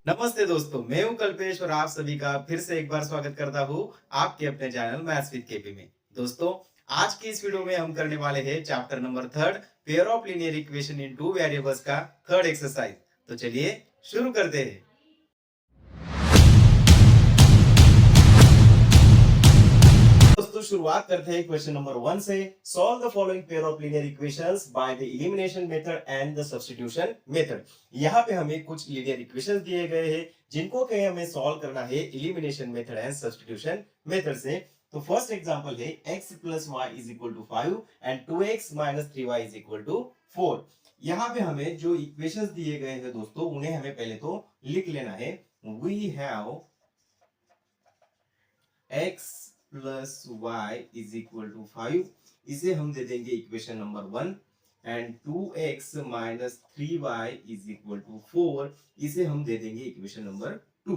नमस्ते दोस्तों, मैं हूं कल्पेश और आप सभी का फिर से एक बार स्वागत करता हूं आपके अपने चैनल मैथ्स विद केपी में। दोस्तों, आज की इस वीडियो में हम करने वाले हैं chapter number 3 pair of linear equation in two variables का थर्ड एक्सरसाइज। तो चलिए शुरू करते हैं। दोस्तों, शुरुआत करते हैं क्वेश्चन नंबर 1 से। Solve the following pair of linear equations by the elimination method and the substitution method. यहाँ पे हमें कुछ लीनियर इक्वेशंस दिए गए हैं जिनको के हमें सॉल्व करना है elimination method and substitution method से। तो फर्स्ट एग्जांपल है x plus y is equal to 5 and 2x minus 3y is equal to 4। यहाँ पे हमें जो इक्वेशंस दिए गए हैं दोस्तों, उन्हें हमें पहले तो लिख लेना है। We have x plus y is equal to 5, इसे हम दे देंगे equation number 1। And 2x minus 3y is equal to 4, इसे हम दे देंगे इक्वेशन नंबर 2।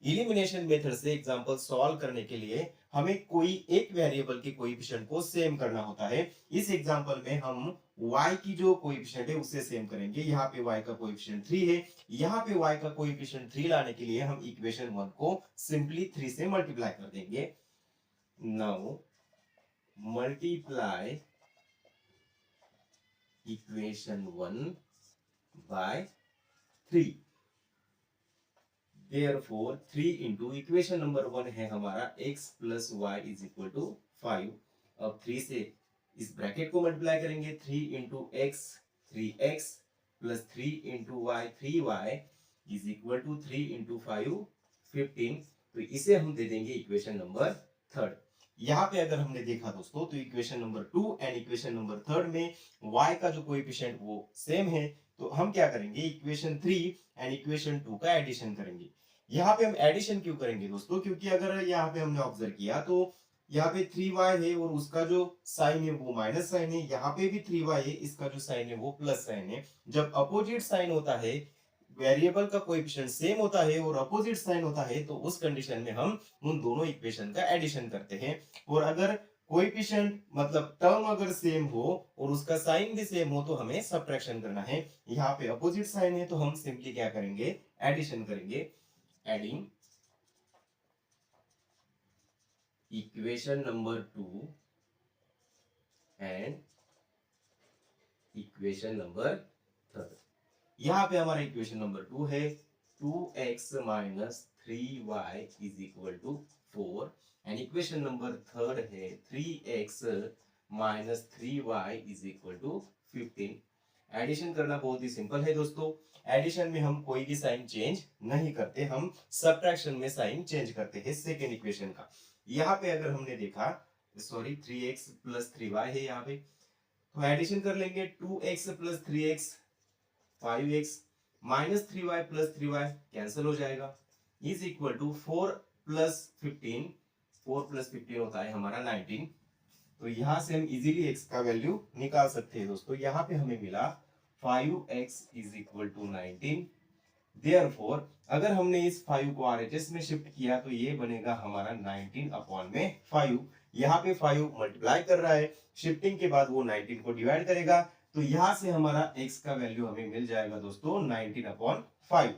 इलिमिनेशन मेथड से एग्जांपल सॉल्व करने के लिए हमें कोई एक वेरिएबल के कोएफिशिएंट को सेम करना होता है। इस एग्जांपल में हम y की जो कोएफिशिएंट है उससे सेम करेंगे। यहाँ पे y का कोएफिशिएंट 3 है, यहाँ पे y का कोएफिशिएंट 3 लाने के लिए हम इक्वेशन 1 को सिंपली 3 से मल्टीप्लाई कर देंगे। Now multiply equation 1 by 3। Therefore 3 into equation number 1 है हमारा x plus y is equal to 5। अब 3 से इस ब्रैकेट को मल्टीप्लाई करेंगे। 3 into x 3x plus 3 into y 3y is equal to 3 into 5 15। तो इसे हम दे देंगे इक्वेशन नंबर 3। यहाँ पे अगर हमने देखा दोस्तों, तो equation number 2 and equation number 3 में y का जो कोएफिशिएंट वो सेम है। तो हम क्या करेंगे, इक्वेशन 3 एंड इक्वेशन 2 का एडिशन करेंगे। यहाँ पे हम एडिशन क्यों करेंगे दोस्तों, क्योंकि अगर यहाँ पे हमने ऑब्जर्व किया तो यहाँ पे 3y है और उसका जो साइन है वो माइनस साइन है। यहाँ पे भी 3y है, इसका जो साइन है वो प्लस साइन है। जब अपोजिट साइन होता है, वेरिएबल का कोएफिशिएंट सेम होता है और अपोजिट साइन होता है, तो उस कंडीशन में हम उन दोनों इक्वेशन का एडिशन करते हैं। और अगर कोएफिशिएंट मतलब टर्म अगर सेम हो और उसका साइन भी सेम हो तो हमें सब्ट्रैक्शन करना है। यहाँ पे अपोजिट साइन है तो हम सिंपली क्या करेंगे, एडिशन करेंगे। Adding equation number 2 and equation number 3। यहाँ पे हमारा इक्वेशन नंबर 2 है 2x minus 3y is equal to 4 and equation number 3 है 3x minus 3y is equal to 15। Addition करना बहुत ही सिंपल है दोस्तों। एडिशन में हम कोई भी साइन चेंज नहीं करते, हम सब्ट्रैक्शन में साइन चेंज करते हैं सेकेंड इक्वेशन का। यहाँ पे अगर हमने देखा, सॉरी 3x प्लस 3y है यहाँ पे, तो एडिशन कर लेंगे। 2x plus 3x 5x minus 3y plus 3y cancel हो जाएगा, is equal to 4 plus 15। 4 plus 15 होता है हमारा 19। तो यहां से हम इजीली x का वैल्यू निकाल सकते हैं दोस्तों। यहाँ पे हमें मिला 5x is equal to 19। Therefore, अगर हमने इस 5 को RHS में शिफ्ट किया तो ये बनेगा हमारा 19 अपॉन में 5। यहाँ पे 5 मल्टीप्लाई कर रहा है, शिफ्टिंग के बाद वो 19 को डिवाइड करेगा, तो यहां से हमारा x का वैल्यू हमें मिल जाएगा दोस्तों 19 अपॉन 5।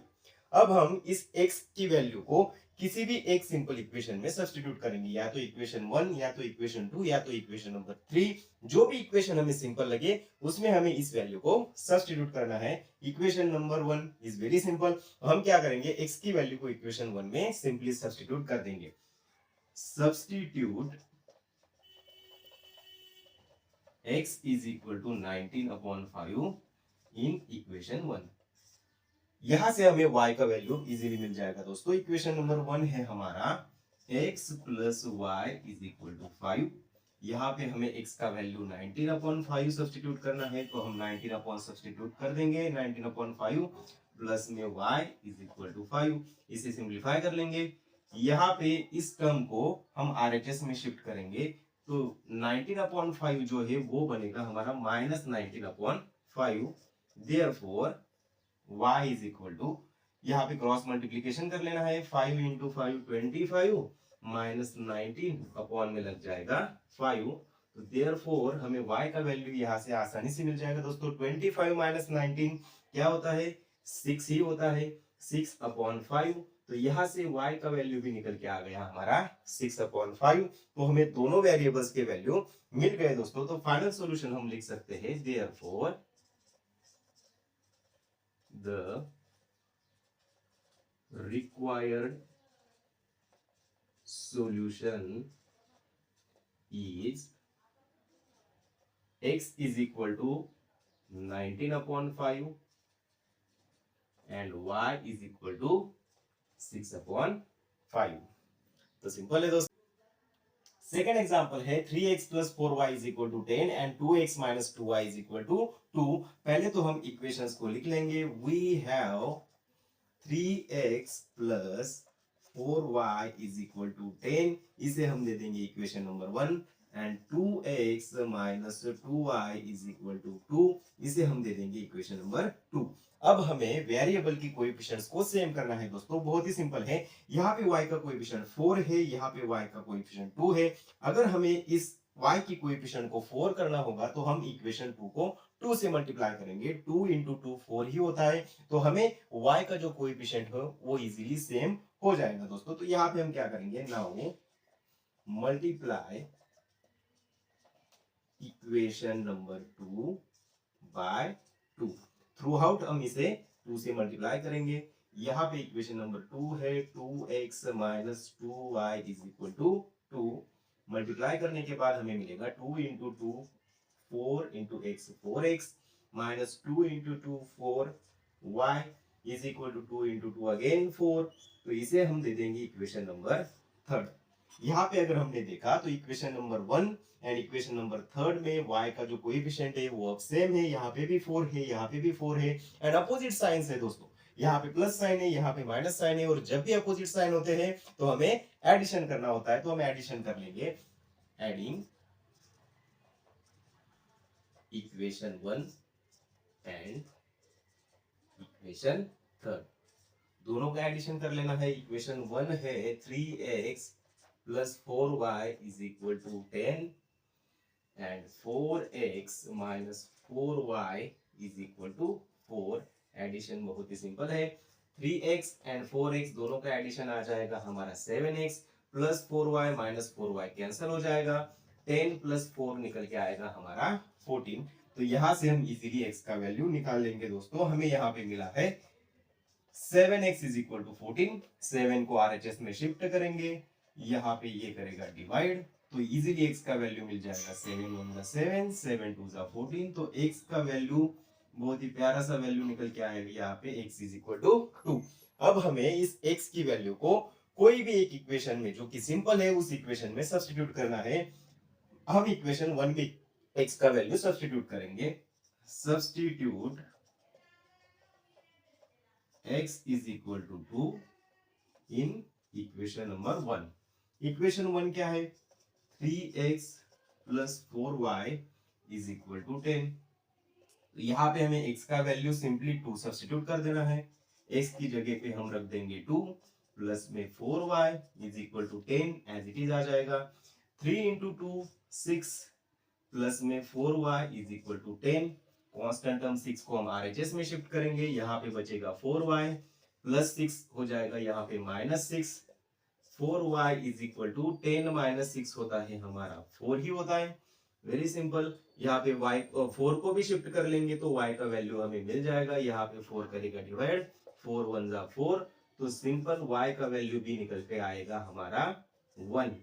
अब हम इस x की वैल्यू को किसी भी एक सिंपल इक्वेशन में सब्स्टिट्यूट करेंगे, या तो इक्वेशन 1 या तो इक्वेशन 2 या तो इक्वेशन नंबर 3। जो भी इक्वेशन हमें सिंपल लगे उसमें हमें इस वैल्यू को सब्स्टिट्यूट करना है। Equation number 1 is very simple. हम क्या करेंगे, x की वैल्यू को इक्वेशन 1 में सिंपली सब्स्टिट्यूट कर देंगे। Substitute x is equal to 19 upon 5 in equation 1। यहां से हमें y का वैल्यू इजीली मिल जाएगा दोस्तों। इक्वेशन नंबर 1 है हमारा x plus y is equal to 5। यहाँ पे हमें x का वैल्यू 19 अपॉन 5 सब्स्टिट्यूट करना है, तो हम 19 अपॉन सब्स्टिट्यूट कर देंगे। 19 अपॉन 5 प्लस में y इज इक्वल टू 5, इसे सिंप्लीफाई कर लेंगे। यहाँ पे इस टर्म को हम RHS में शिफ्ट करेंगे, तो 19 अपॉन 5 जो है वो बनेगा हमारा minus 19 upon 5। Therefore y is equal to, यहाँ पे क्रॉस मल्टीप्लीकेशन कर लेना है। 5 इंटू 5 25 माइनस 19 अपॉन में लग जाएगा 5। तो देयरफॉर हमें y का वैल्यू यहाँ से आसानी से मिल जाएगा दोस्तों। 25 माइनस 19 क्या होता है, 6 ही होता है। 6/5, तो यहां से y का वैल्यू भी निकल के आ गया हमारा 6/5। तो हमें दोनों वेरिएबल्स के वैल्यू मिल गए दोस्तों। तो फाइनल सॉल्यूशन हम लिख सकते हैं, therefore the required solution is x is equal to 19/5 and y is equal to 6/5। तो सिंपल है दोस्तों। सेकेंड एग्जांपल है 3x plus 4y is equal to 10 and 2x minus 2y is equal to 2। पहले तो हम इक्वेशंस को लिख लेंगे। We have 3x plus 4y is equal to 10, इसे हम दे देंगे equation number 1, and 2x minus 2y is equal to 2, इसे हम दे देंगे इक्वेशन नंबर 2। अब हमें वेरिएबल की कोएफिशिएंट्स को सेम करना है दोस्तों। बहुत ही सिंपल है। यहाँ पे y का कोएफिशिएंट 4 है, यहाँ पे y का कोएफिशिएंट 2 है। अगर हमें इस y की कोएफिशिएंट को 4 करना होगा तो हम इक्वेशन 2 को 2 से मल्टीप्लाई करेंगे। 2 into 2 4 ही होता है, तो हमें y का जो कोएफिशिएंट है वो इजीली सेम हो जाएगा दोस्तों। तो यहाँ पे हम क्या करेंगे, now multiply equation number 2 by 2। Throughout हम इसे 2 से मल्टीप्लाई करेंगे। यहाँ पे इक्वेशन नंबर 2 है, 2x minus 2y is equal to 2। Multiply करने के बाद हमें मिलेगा 2 into 2 4 into x 4x minus 2 into 2 4y is equal to 2 into 2 again 4। तो इसे हम दे देंगे इक्वेशन नंबर 3। यहाँ पे अगर हमने देखा तो equation number 1 and equation number 3 में y का जो कोएफिशिएंट है वो अब सेम है। यहाँ पे भी 4 है, यहाँ पे भी 4 है, एंड अपोजिट साइंस है दोस्तों। यहाँ पे प्लस साइन है, यहाँ पे माइनस साइन है, और जब भी अपोजिट साइन होते हैं तो हमें एडिशन करना होता है। तो हम एडिशन कर लेंगे, एडिंग इक्वेशन 1 एंड इक्वेशन 3, दोनों का एडिशन कर लेना है। इक्वेशन 1 है 3x plus 4y is equal to 10 and 4x minus 4y is equal to 4। Addition बहुत ही सिंपल है। 3x and 4x दोनों का एडिशन आ जाएगा हमारा 7x, plus 4y minus 4y cancel हो जाएगा, 10 प्लस 4 निकल के आएगा हमारा 14। तो यहां से हम इजीली x का वैल्यू निकाल लेंगे दोस्तों। हमें यहाँ पे मिला है 7x is equal to 14। 7 को RHS में शिफ्ट करेंगे, यहाँ पे ये करेगा डिवाइड, तो इजीली x का वैल्यू मिल जाएगा 7 1 7 7 2 14। तो x का वैल्यू बहुत ही प्यारा सा वैल्यू निकल के आएगा यहाँ पे, x is equal to 2। अब हमें इस x की वैल्यू को कोई भी एक इक्वेशन में जो कि सिंपल है उस इक्वेशन में सब्स्टिट्यूट करना है। हम इक्वेशन 1 में x का वैल्यू सब्स्टिट्यूट करेंगे। Substitute x is equal to 2 in equation number 1। Equation 1 क्या है, 3x plus 4y is equal to 10। तो यहाँ पे हमें x का वैल्यू सिंपली 2 सब्स्टिट्यूट कर देना है। x की जगह पे हम रख देंगे 2, प्लस में 4y is equal to 10 as it is आ जाएगा। 3 into 2 6 प्लस में 4y is equal to 10। Constant term 6 को हम RHS में शिफ्ट करेंगे, यहाँ पे बचेगा 4y प्लस 6 हो जाएगा यहाँ पे minus 6। 4y is equal to 10 minus 6 होता है हमारा 4 ही होता है। Very simple. यहाँ पे y 4 को भी शिफ्ट कर लेंगे तो y का वैल्यू हमें मिल जाएगा। यहाँ पे 4 करेगा डिवाइड, 4 1 4, तो सिंपल y का वैल्यू भी निकल के आएगा हमारा 1।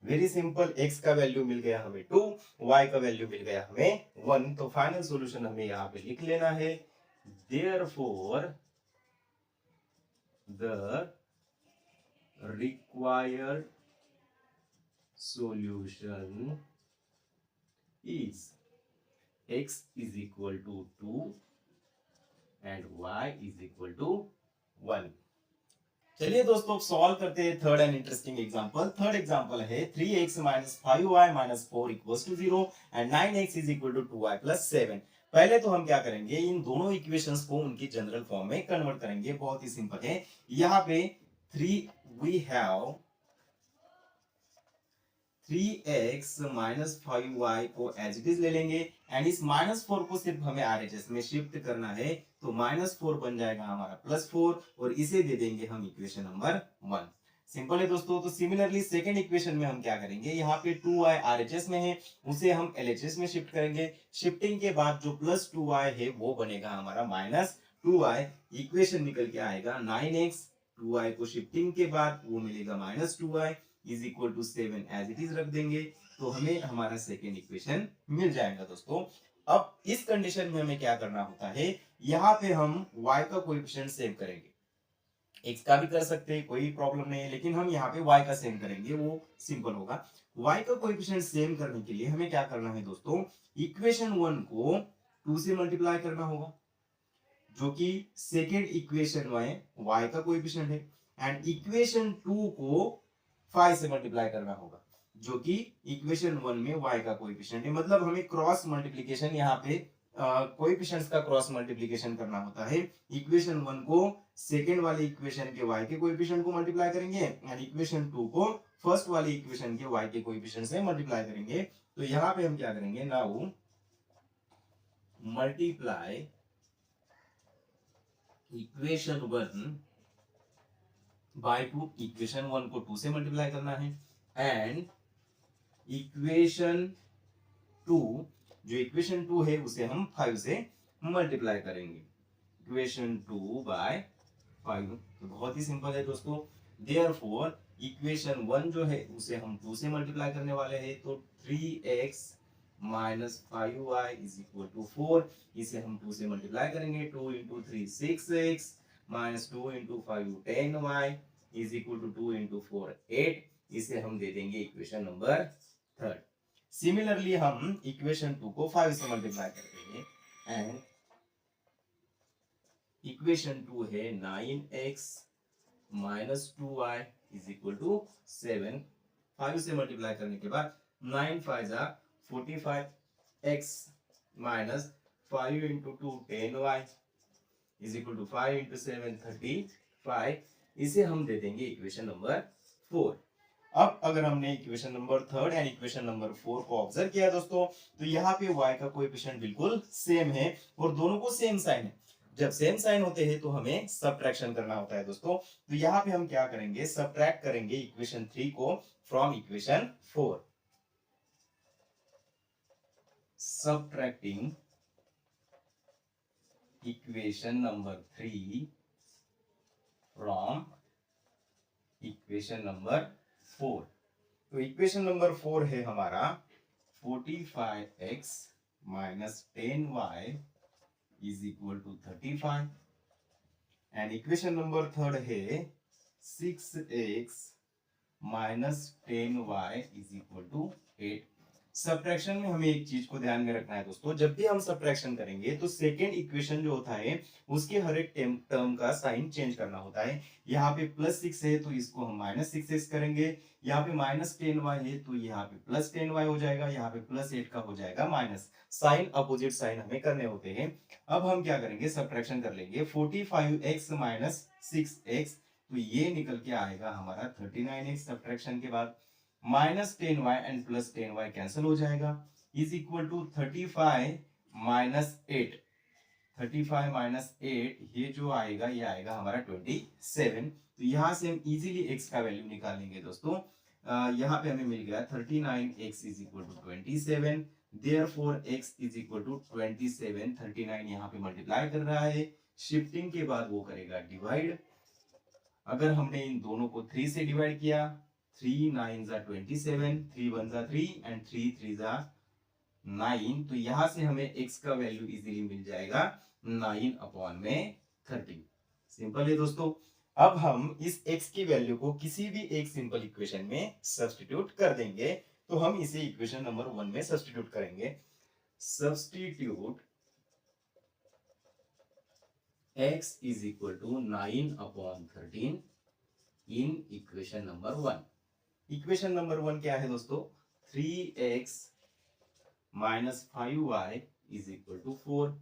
Very simple. x का वैल्यू मिल गया हमें 2, y का वैल्यू मिल गया हमें 1। तो फाइनल सॉल्यूशन हमें यहाँ पे लिख लेना है, therefore the required solution is x is equal to 2 and y is equal to 1। चलिए दोस्तों सॉल्व करते हैं third and interesting example. Third example है 3x minus 5y minus 4 equals to 0 and 9x is equal to 2y plus 7। पहले तो हम क्या करेंगे, इन दोनों इक्वेशंस को उनकी जनरल फॉर्म में कन्वर्ट करेंगे। बहुत ही सिंपल है। यहाँ पे 3 we have 3x minus 5y को एज इट इज ले लेंगे एंड इस -4 को सिर्फ हमें RHS में शिफ्ट करना है, तो -4 बन जाएगा हमारा +4 और इसे दे देंगे हम इक्वेशन नंबर 1। सिंपल है दोस्तों। तो सिमिलरली सेकंड इक्वेशन में हम क्या करेंगे, यहाँ पे 2y RHS में है, उसे हम LHS में शिफ्ट करेंगे। शिफ्टिंग के बाद जो +2y है वो बनेगा हमारा -2y। इक्वेशन निकल के आएगा 9x, 2y को शिफ्टिंग के बाद वो मिलेगा -2y is equal to 7 as it is रख देंगे, तो हमें हमारा सेकेंड इक्वेशन मिल जाएगा दोस्तों। अब इस कंडीशन में हमें क्या करना होता है, यहाँ पे हम y का कोएफिशिएंट सेव करेंगे। x का भी कर सकते हैं, कोई प्रॉब्लम नहीं है, लेकिन हम यहाँ पे y का सेम करेंगे, वो सिंपल होगा। y का कोएफिशिएंट सेम करने के लिए हमें क्या करना है दोस्तों, इक्वेशन 1 को 2 से मल्टीप्लाई करना होगा, जो कि सेकेंड इक्वेशन में y का कोएफिशिएंट है, एंड इक्वेशन 2 को 5 से मल्टीप्लाई करना होगा, जो कि इक्वेशन 1 में y का कोएफिशिएंट है। मतलब हमें क्रॉस मल्टीप्लिकेशन, यहाँ पे कोएफिशिएंट्स का क्रॉस मल्टीप्लिकेशन करना होता है। इक्वेशन 1 को सेकेंड वाले इक्वेशन के y के कोएफिशिएंट को मल्टीप्लाई करेंगे एंड इक्वेशन 2 को फर्स्ट वाले इक्वेशन के y के कोएफिशिएंट से मल्टीप्लाई करेंगे। तो यहाँ पे हम क्या करेंगे, now multiply equation 1 by 2। Equation 1 को 2 से मल्टीप्लाई करना है एंड इक्वेशन 2, जो इक्वेशन 2 है उसे हम 5 से मल्टीप्लाई करेंगे। इक्वेशन 2 बाय 5, तो बहुत ही सिंपल है दोस्तों। देयरफॉर इक्वेशन 1 जो है उसे हम 2 से मल्टीप्लाई करने वाले हैं, तो 3x minus 5y is equal to 4। इसे हम 2 से मल्टीप्लाई करेंगे, 2 into 3 6x minus 2 into 5 10y is equal to 2 into 4 8। इसे हम दे देंगे इक्वेशन नंबर 3। सिमिलरली हम इक्वेशन 2 को 5 से मल्टीप्लाई कर देंगे एंड इक्वेशन 2 है 9x minus 2y is equal to 7। 5 से मल्टीप्लाई करने के बाद 9 5 जा 45, x minus 5 into 2 10y is equal to 5 into 7 35। इसे हम दे देंगे इक्वेशन नंबर 4। अब अगर हमने equation number 3 and equation number 4 को ऑब्जर्व किया दोस्तों, तो यहाँ पे y का कोएफिशिएंट बिल्कुल सेम है और दोनों को सेम साइन है। जब सेम साइन होते हैं तो हमें सब्ट्रैक्शन करना होता है दोस्तों। तो यहाँ पे हम क्या करेंगे, सब्ट्रैक्ट करेंगे इक्वेशन 3 को from equation 4। Subtracting equation number 3 from equation number 4। तो इक्वेशन नंबर 4 है हमारा 45x minus 10y is equal to 35 and equation number 3 है 6x minus 10y is equal to 8। Subtraction में हमें एक चीज को ध्यान में रखना है दोस्तों, जब भी हम सब्ट्रैक्शन करेंगे तो सेकेंड इक्वेशन जो होता है उसके हर एक टर्म का साइन चेंज करना होता है। यहाँ पे +6 है तो इसको हम -6x करेंगे, यहाँ पे -10y है तो यहाँ पे +10y हो जाएगा, यहाँ पे +8 का हो जाएगा माइनस। साइन अपोजिट साइन हमें करने होते हैं। अब हम क्या करेंगे, सब्ट्रैक्शन कर लेंगे। 45x माइनस 6x, तो ये निकल के आएगा हमारा 39x। सब्ट्रैक्शन के बाद -10y एंड +10y कैंसिल हो जाएगा, is equal to 35 minus 8। 35 minus 8 ये जो आएगा, ये आएगा हमारा 27। तो यहाँ से हम इजीली x का वैल्यू निकालेंगे दोस्तों। यहाँ पे हमें मिल गया 39x is equal to 27। Therefore x is equal to 27। 39 यहाँ पे मल्टीप्लाई कर रहा है, शिफ्टिंग के बाद वो करेगा डिवाइड। अगर हमने इन दोनों को 3 से डिवाइड किया, 3 9 जा 27, 3 1 जा 3 एंड 3 3 जा 9, तो यहां से हमें x का वैल्यू इजीली मिल जाएगा 9 अपॉन में 30। सिंपल है दोस्तों। अब हम इस x की वैल्यू को किसी भी एक सिंपल इक्वेशन में सब्स्टिट्यूट कर देंगे। तो हम इसे इक्वेशन नंबर 1 में सब्स्टिट्यूट करेंगे। Substitute x is equal to 9 upon 13 in equation number 1। Equation number 1 क्या है दोस्तों, 3x minus 5y is equal to 4।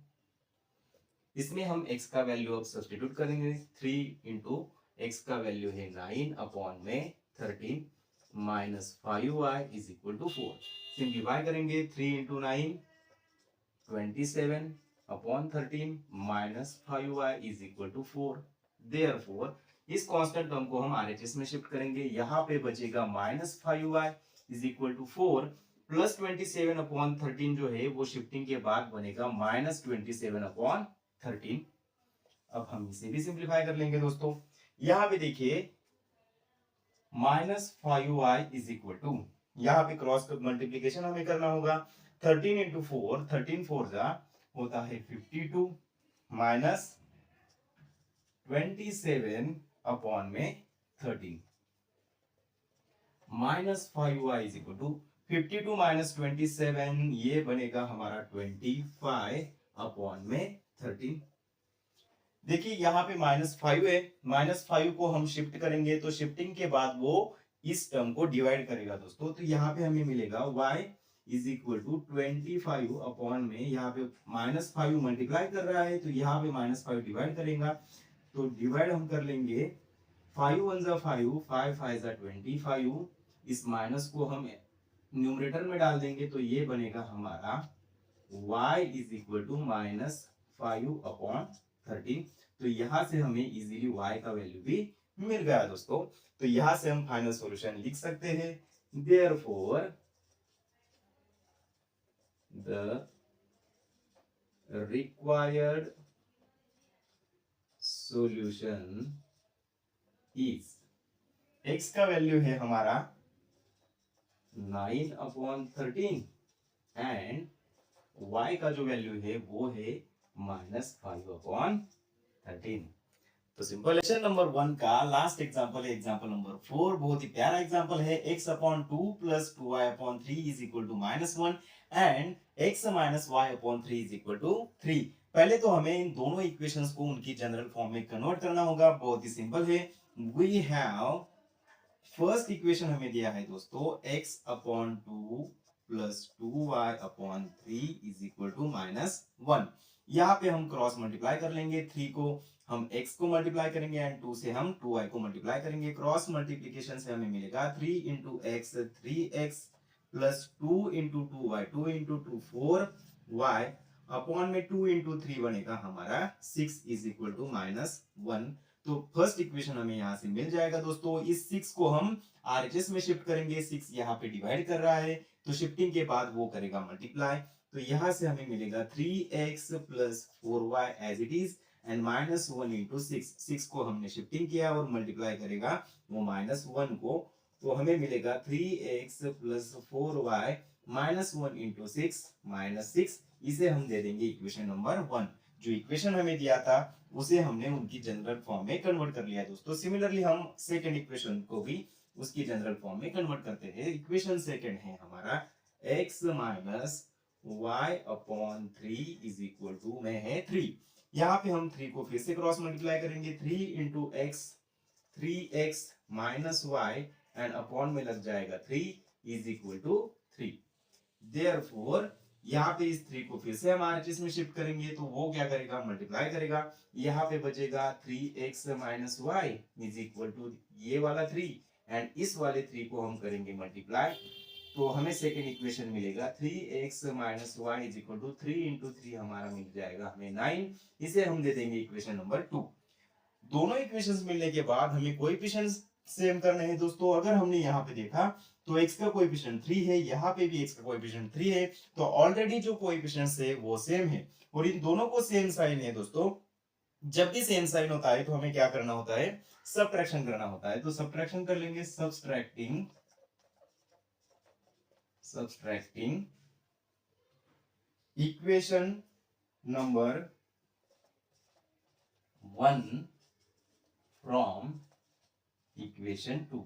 इसमें हम x का वैल्यू अब सब्स्टिट्यूट करेंगे। 3 इंटू एक्स का वैल्यू है 9 अपॉन में 13 minus 5y is equal to 4। Simplify करेंगे 3 into 9 27 upon 13 minus 5y is equal to 4। Therefore इस कांस्टेंट टर्म को हम आरएचएस में शिफ्ट करेंगे, यहाँ पे बचेगा minus 5y is equal to 4 plus 27 upon 13 जो है वो शिफ्टिंग के बाद बनेगा माइनस 27 अपॉन 13। अब हम इसे भी सिंप्लीफाई कर लेंगे दोस्तों। यहाँ पे देखिए minus 5y is equal to, यहाँ पे क्रॉस मल्टीप्लीकेशन हमें करना होगा। 13 इंटू 4, 13 4 जा होता है 52 माइनस 27 अपॉन में 13 minus 5y is equal to 52 minus 27, ये बनेगा हमारा 25 अपॉन में 13। देखिए यहाँ पे -5 है, -5 को हम शिफ्ट करेंगे तो शिफ्टिंग के बाद वो इस टर्म को डिवाइड करेगा दोस्तों। तो यहाँ पे हमें मिलेगा y is equal to 25 upon में, यहाँ पे -5 मल्टीप्लाई कर रहा है तो यहाँ पे -5 डिवाइड करेगा, तो डिवाइड हम कर लेंगे 5 1 जा 5, 5 5 जा 25, इस माइनस को हम न्यूमरेटर में डाल देंगे तो ये बनेगा हमारा y is equal to -5 upon 13। तो यहाँ से हमें इजीली y का वैल्यू भी मिल गया दोस्तों। तो यहाँ से हम फाइनल सॉल्यूशन लिख सकते हैं, therefore the required solution is, x का वैल्यू है हमारा 9 अपॉन 13 एंड y का जो वैल्यू है वो है -5 अपॉन 13। तो सिंपल क्वेश्चन नंबर 1 का लास्ट एग्जांपल है एग्जांपल नंबर 4। बहुत ही प्यारा एग्जांपल है। x upon 2 plus 2y upon 3 is equal to -1 and x minus y upon 3 is equal to 3। पहले तो हमें इन दोनों इक्वेशंस को उनकी जनरल फॉर्म में कन्वर्ट करना होगा। बहुत ही सिंपल है। वी हैव फर्स्ट इक्वेशन हमें दिया है दोस्तों x upon 2 plus 2y upon 3 is equal to -1। यहाँ पे हम क्रॉस मल्टीप्लाई कर लेंगे, 3 को हम x को मल्टीप्लाई करेंगे एंड 2 से हम 2y को मल्टीप्लाई करेंगे। क्रॉस मल्टीप्लिकेशन से हमें मिलेगा 3 into x 3x plus 2 into 2y 2 into 2 4y upon में 2 इंटू 3 बनेगा हमारा 6 इज इक्वल टू -1। तो फर्स्ट इक्वेशन हमें यहाँ से मिल जाएगा दोस्तों। इस 6 को हम आरएचएस में शिफ्ट करेंगे, 6 यहाँ पे डिवाइड कर रहा है तो शिफ्टिंग के बाद वो करेगा मल्टीप्लाई। तो यहाँ से हमें मिलेगा 3x plus 4y as it is and -1 into 6 को हमने शिफ्टिंग किया और मल्टीप्लाई करेगा वो -1 को, तो हमें मिलेगा 3x प्लस 4y -1 इंटू 6 -6। इसे हम दे देंगे इक्वेशन नंबर 1। जो इक्वेशन हमें दिया था उसे हमने उनकी जनरल फॉर्म में कन्वर्ट कर लिया दोस्तों। सिमिलरली हम सेकंड इक्वेशन को भी उसकी जनरल फॉर्म में कन्वर्ट करते हैं। इक्वेशन सेकंड है हमारा x minus y upon 3 is equal to में है 3। यहाँ पे हम 3 को फिर से क्रॉस मल्टीप्लाई करेंगे, 3 into x 3x minus y and upon में लग जाएगा 3 इज इक्वल टू 3। देयरफॉर यहाँ पे इस 3 को फिर से हम आरएचएस में शिफ्ट करेंगे तो वो क्या करेगा, मल्टीप्लाई करेगा। यहाँ पे बचेगा 3x minus y is equal to ये वाला 3 एंड इस वाले 3 को हम करेंगे मल्टीप्लाई, तो हमें सेकेंड इक्वेशन मिलेगा 3x minus y is equal to 3 into 3 हमारा मिल जाएगा हमें 9। इसे हम दे देंगे इक्वेशन नंबर 2। दोनों इक्वेशंस मिलने के बाद हमें कोएफिशिएंट्स सेम करने हैं दोस्तों। अगर हमने यहाँ पे देखा तो x का कोएफिशिएंट 3 है, यहाँ पे भी x का कोएफिशिएंट 3 है, तो ऑलरेडी जो कोएफिशिएंट्स है वो सेम है और इन दोनों को सेम साइन है दोस्तों। जब भी सेम साइन होता है तो हमें क्या करना होता है, सबट्रैक्शन करना होता है। तो सबट्रैक्शन कर लेंगे, subtracting equation number 1 from equation 2।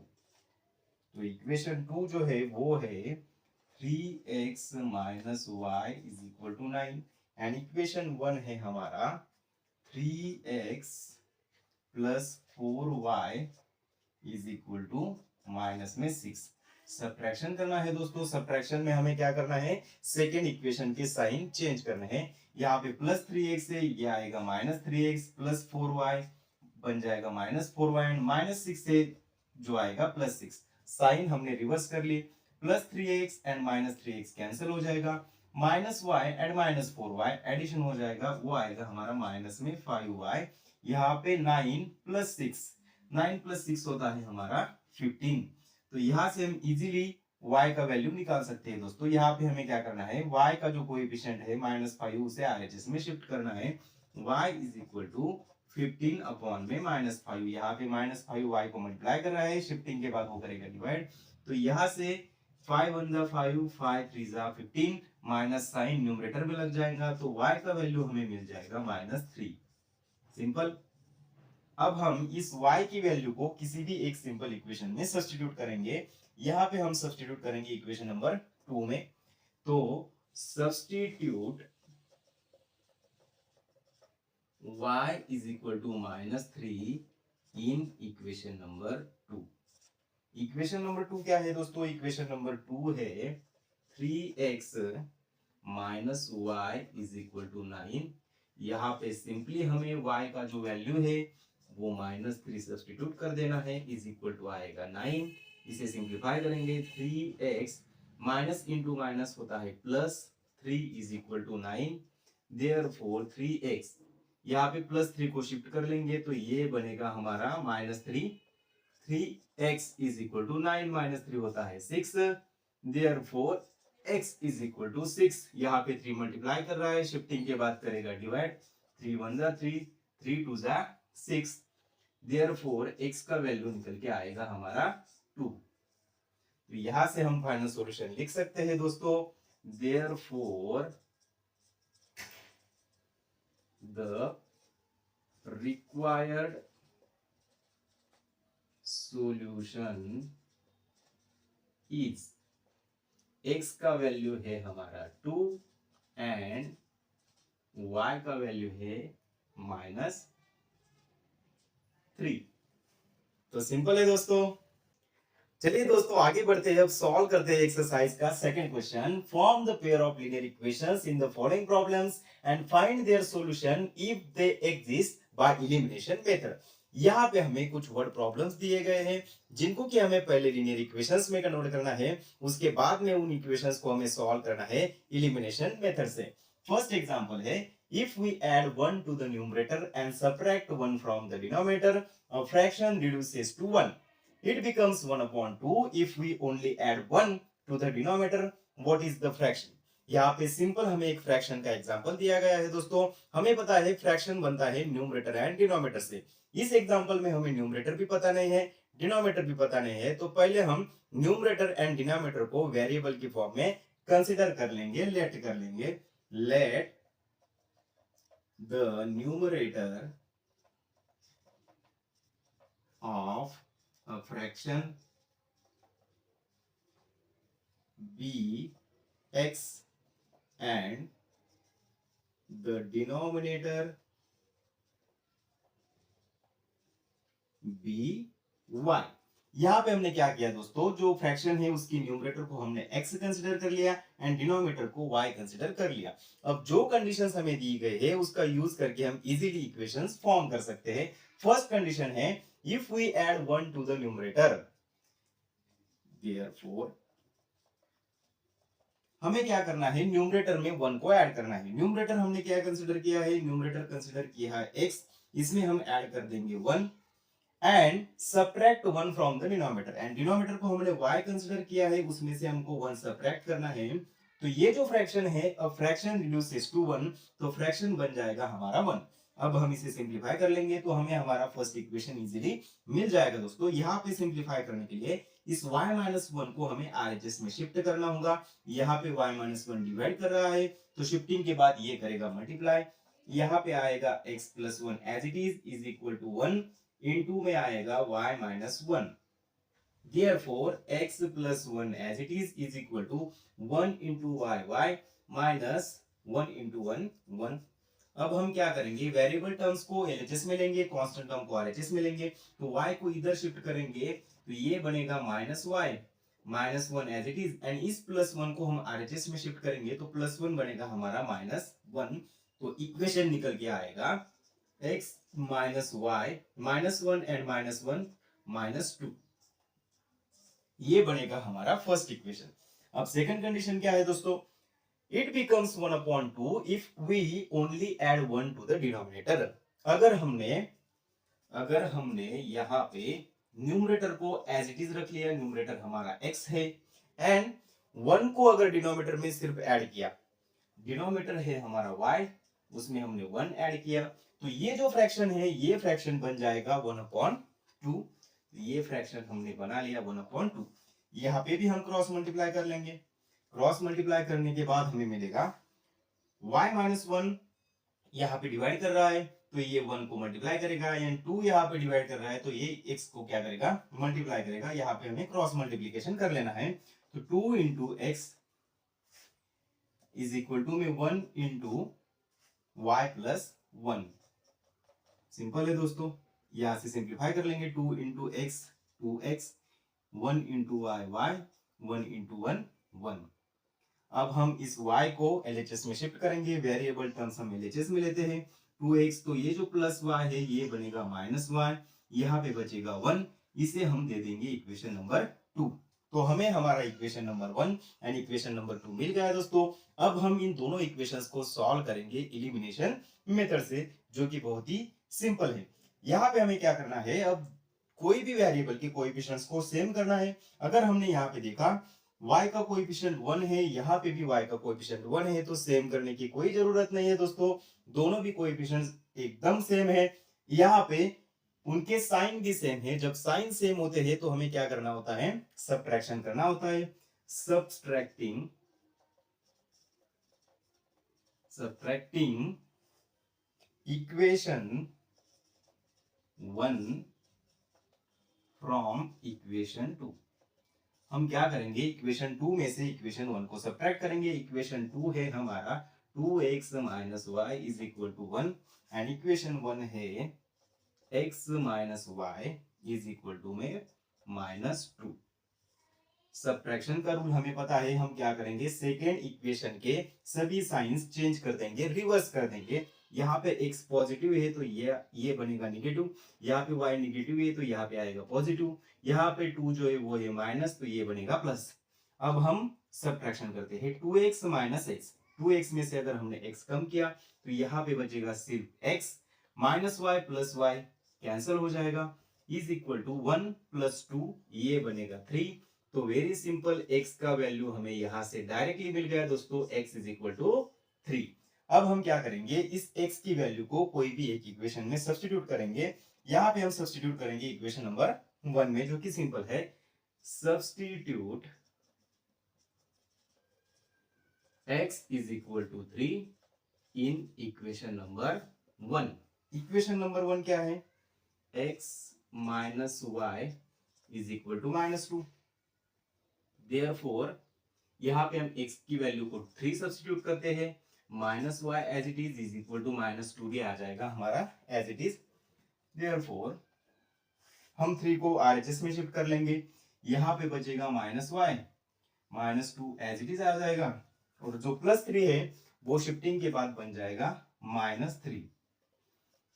तो इक्वेशन 2 जो है वो है 3x minus y is equal to 9 and equation 1 है हमारा 3x plus 4y is equal to minus में 6। सब्ट्रैक्शन करना है दोस्तों। सब्ट्रैक्शन में हमें क्या करना है, सेकेंड इक्वेशन के साइन चेंज करने हैं। यहाँ पे प्लस 3x है, ये आएगा माइनस 3x प्लस 4y बन जाएगा माइनस 4y एंड माइनस 6 से जो आएगा प्लस 6। साइन हमने रिवर्स कर ली, plus 3x and minus 3x cancel हो जाएगा, minus y and minus 4y addition हो जाएगा, वो आएगा हमारा माइनस में 5y। यहाँ पे 9 प्लस 6, 9 प्लस 6 होता है हमारा 15। तो यहाँ से हम इजीली y का वैल्यू निकाल सकते हैं दोस्तों। यहाँ पे हमें क्या करना है, y का जो कोएफिशिएंट है -5 उसे RHS में शिफ्ट करना है। y is equal to 15 upon में -5, यहाँ पे -5 y को मल्टीप्लाई कर रहा है, शिफ्टिंग के बाद वो करेगा डिवाइड। तो यहाँ से 5 1 जा 5, 5 3 जा 15, माइनस साइन न्यूमरेटर में लग जाएगा, तो y का वैल्यू हमें मिल जाएगा -3। सिंपल। अब हम इस y की वैल्यू को किसी भी एक सिंपल इक्वेशन में सब्स्टिट्यूट करेंगे। यहाँ पे हम सब्स्टिट्यूट करेंगे इक्वेशन नंबर 2 में। तो substitute y is equal to -3 in equation number 2। Equation number 2 क्या है दोस्तों? इक्वेशन नंबर 2 है 3x minus y is equal to 9। यहाँ पे सिंपली हमें y का जो वैल्यू है वो -3 सब्स्टिट्यूट कर देना है, इज इक्वल टू आएगा 9। इसे सिंप्लीफाई करेंगे, 3x माइनस इंटू माइनस होता है plus, 3 is equal to 9, therefore 3x, यहाँ पे प्लस 3 को शिफ्ट कर लेंगे तो ये बनेगा हमारा -3, 3x is equal to 9 minus 3 होता है 6, therefore x is equal to 6। यहाँ पे 3 मल्टीप्लाई कर रहा है, शिफ्टिंग के बाद करेगा डिवाइड, 3 1 जा 3, 3 2 जा 6, देयरफॉर x का वैल्यू निकल के आएगा हमारा 2। तो यहां से हम फाइनल सॉल्यूशन लिख सकते हैं दोस्तों, therefore the required solution is, x का वैल्यू है हमारा 2 एंड y का वैल्यू है -3। तो सिंपल है दोस्तों। चलिए दोस्तों आगे बढ़ते हैं, अब सॉल्व करते हैं एक्सरसाइज का second question. Form the pair of linear equations in the following problems and find their solution if they exist by elimination method. यहाँ पे हमें कुछ वर्ड प्रॉब्लम्स दिए गए हैं जिनको कि हमें पहले लीनियर इक्वेशंस में कन्वर्ट करना है, उसके बाद में उन इक्वेशंस को हमें सॉल्व करना है एलिमिनेशन मेथड से। फर्स्ट एग्जांपल है, if we add 1 to the numerator and subtract 1 from the denominator, a fraction reduces to 1. It becomes 1 upon 2 if we only add 1 to the denominator. What is the fraction? यहाँ पे simple हमें एक fraction का example दिया गया है दोस्तों। हमें पता है फ्रैक्शन बनता है न्यूमरेटर एंड डिनोमिनेटर से। इस एग्जांपल में हमें न्यूमरेटर भी पता नहीं है, डिनोमिनेटर भी पता नहीं है, तो पहले हम न्यूमरेटर एंड डिनोमिनेटर को वेरिएबल की फॉर्म में कंसीडर कर लेंगे, लेट कर लेंगे। Let the numerator of a fraction be x and the denominator be y। यहाँ पे हमने क्या किया दोस्तों, जो फ्रैक्शन है उसकी न्यूमरेटर को हमने x कंसीडर कर लिया एंड डिनोमिनेटर को y कंसीडर कर लिया। अब जो कंडीशंस हमें दी गई है उसका यूज करके हम इजीली इक्वेशंस फॉर्म कर सकते हैं। फर्स्ट कंडीशन है, if we add 1 to the numerator, therefore हमें क्या करना है, न्यूमरेटर में 1 को ऐड करना है। न्यूमरेटर हमने क्या कंसीडर किया है, न्यूमरेटर कंसीडर किया है x, इसमें हम ऐड कर देंगे 1 and subtract 1 from the denominator, and denominator को हमने y कंसीडर किया है, उसमें से हमको 1 सब्ट्रैक्ट करना है। तो ये जो फ्रैक्शन है, अ फ्रैक्शन रिड्यूसेस टू 1, तो फ्रैक्शन बन जाएगा हमारा 1। अब हम इसे सिंपलीफाई कर लेंगे तो हमें हमारा फर्स्ट इक्वेशन इजीली मिल जाएगा दोस्तों। यहाँ पे सिंपलीफाई करने के लिए इस y-1 को हमें RHS में शिफ्ट करना होगा। यहाँ पे y-1 डिवाइड कर रहा है तो शिफ्टिंग के बाद ये करेगा मल्टीप्लाई, यहाँ पे आएगा x plus 1 as it is equal to 1, into में आएगा y-1, therefore x plus 1 as it is equal to 1 into y minus 1 into 1 1। अब हम क्या करेंगे, वेरिएबल टर्म्स को LHS में लेंगे, कांस्टेंट टर्म को RHS में लेंगे, तो y को इधर शिफ्ट करेंगे तो ये बनेगा -1 एज इट इज, एंड इस प्लस 1 को हम RHS में शिफ्ट करेंगे तो प्लस 1 बनेगा हमारा -1। तो इक्वेशन निकल के आएगा x minus y -1 and -1 -2। ये बनेगा हमारा फर्स्ट इक्वेशन। अब सेकंड कंडीशन क्या है दोस्तों, it becomes 1/2 if we only add 1 to the denominator. अगर हमने यहाँ पे न्यूमरेटर को एज इट इज रख लिया, न्यूमरेटर हमारा x है, एंड 1 को अगर डिनोमिनेटर में सिर्फ ऐड किया, डिनोमिनेटर है हमारा y, उसमें हमने 1 ऐड किया, तो ये जो फ्रैक्शन है ये फ्रैक्शन बन जाएगा 1/2। ये फ्रैक्शन हमने बना लिया 1/2। यहाँ पे भी हम क्रॉस मल्टीप्लाई कर लेंगे, क्रॉस मल्टीप्लाई करने के बाद हमें मिलेगा y-1 यहाँ पे डिवाइड कर रहा है तो ये 1 को मल्टीप्लाई करेगा, एंड 2 यहाँ पे डिवाइड कर रहा है तो ये x को क्या करेगा, मल्टीप्लाई करेगा। यहाँ पे हमें क्रॉस मल्टीप्लीकेशन कर लेना है, तो 2 into x is equal to में 1 इंटू वाई प्लस 1। सिंपल है दोस्तों, यहां से सिंप्लीफाई कर लेंगे, 2 into x 2x, 1 into y y, 1 into 1 1। अब हम इस y को LHS में शिफ्ट करेंगे, वेरिएबल टर्म्स हम LHS में लेते हैं, 2x, तो ये जो प्लस y है ये बनेगा माइनस y, यहाँ पे बचेगा 1, इसे हम दे देंगे इक्वेशन नंबर 2। तो हमें हमारा equation number 1 and equation number 2 मिल गया है दोस्तों। अब हम इन दोनों इक्वेशंस को सॉल्व करेंगे एलिमिनेशन मेथड से, जो कि बहुत ही सिंपल है। यहाँ पे हमें क्या करना है, अब कोई भी वेरिएबल के कोएफिशिएंट्स को सेम करना है। अगर हमने यहाँ पे देखा y का कोएफिशिएंट 1 है, यहाँ पे भी y का कोएफिशिएंट 1 है, तो सेम करने की कोई जरूरत नहीं है दोस्तों, दोनों भी कोएफिशिएंट्स एकदम सेम है। यहाँ पे उनके साइन भी सेम है, जब साइन सेम होते हैं तो हमें क्या करना होता है, सबट्रैक्शन करना होता है। Subtracting equation 1 from equation 2। हम क्या करेंगे, इक्वेशन 2 में से इक्वेशन 1 को सब्ट्रैक्ट करेंगे। इक्वेशन 2 है हमारा 2x minus y is equal to 1, and equation 1 है x minus y is equal to में -2। सब्ट्रैक्शन का रूल हमें पता है, हम क्या करेंगे, सेकेंड इक्वेशन के सभी साइंस चेंज कर देंगे, रिवर्स कर देंगे। यहाँ पे x पॉजिटिव है तो ये बनेगा निगेटिव, यहाँ पे y निगेटिव है तो यहाँ पे आएगा पॉजिटिव, यहाँ पे 2 जो है वो है माइनस तो ये बनेगा प्लस। अब हम सब्ट्रैक्शन करते हैं, 2x माइनस एक्स, 2x में से अगर हमने x कम किया तो यहाँ पे बचेगा सिर्फ x, minus y plus y cancel हो जाएगा, इज इक्वल टू 1 प्लस 2, ये बनेगा 3। तो वेरी सिंपल, x का वैल्यू हमें यहाँ से डायरेक्टली मिल गया दोस्तों, x इज इक्वल टू 3। अब हम क्या करेंगे, इस x की वैल्यू को कोई भी एक इक्वेशन में सब्स्टिट्यूट करेंगे। यहाँ पे हम सब्स्टिट्यूट करेंगे इक्वेशन नंबर 1 में, जो कि सिंपल है, substitute x is equal to 3 in equation number 1। Equation number 1 क्या है, x minus y is equal to -2। Therefore यहाँ पे हम x की वैल्यू को 3 सब्स्टिट्यूट करते हैं, minus y as it is equal to -2 भी आ जाएगा हमारा एज इट इज। देयरफॉर हम 3 को RHS में शिफ्ट कर लेंगे, यहाँ पे बचेगा minus Y, -2 as it is आ जाएगा, और जो +3 है वो शिफ्टिंग के बाद बन जाएगा -3।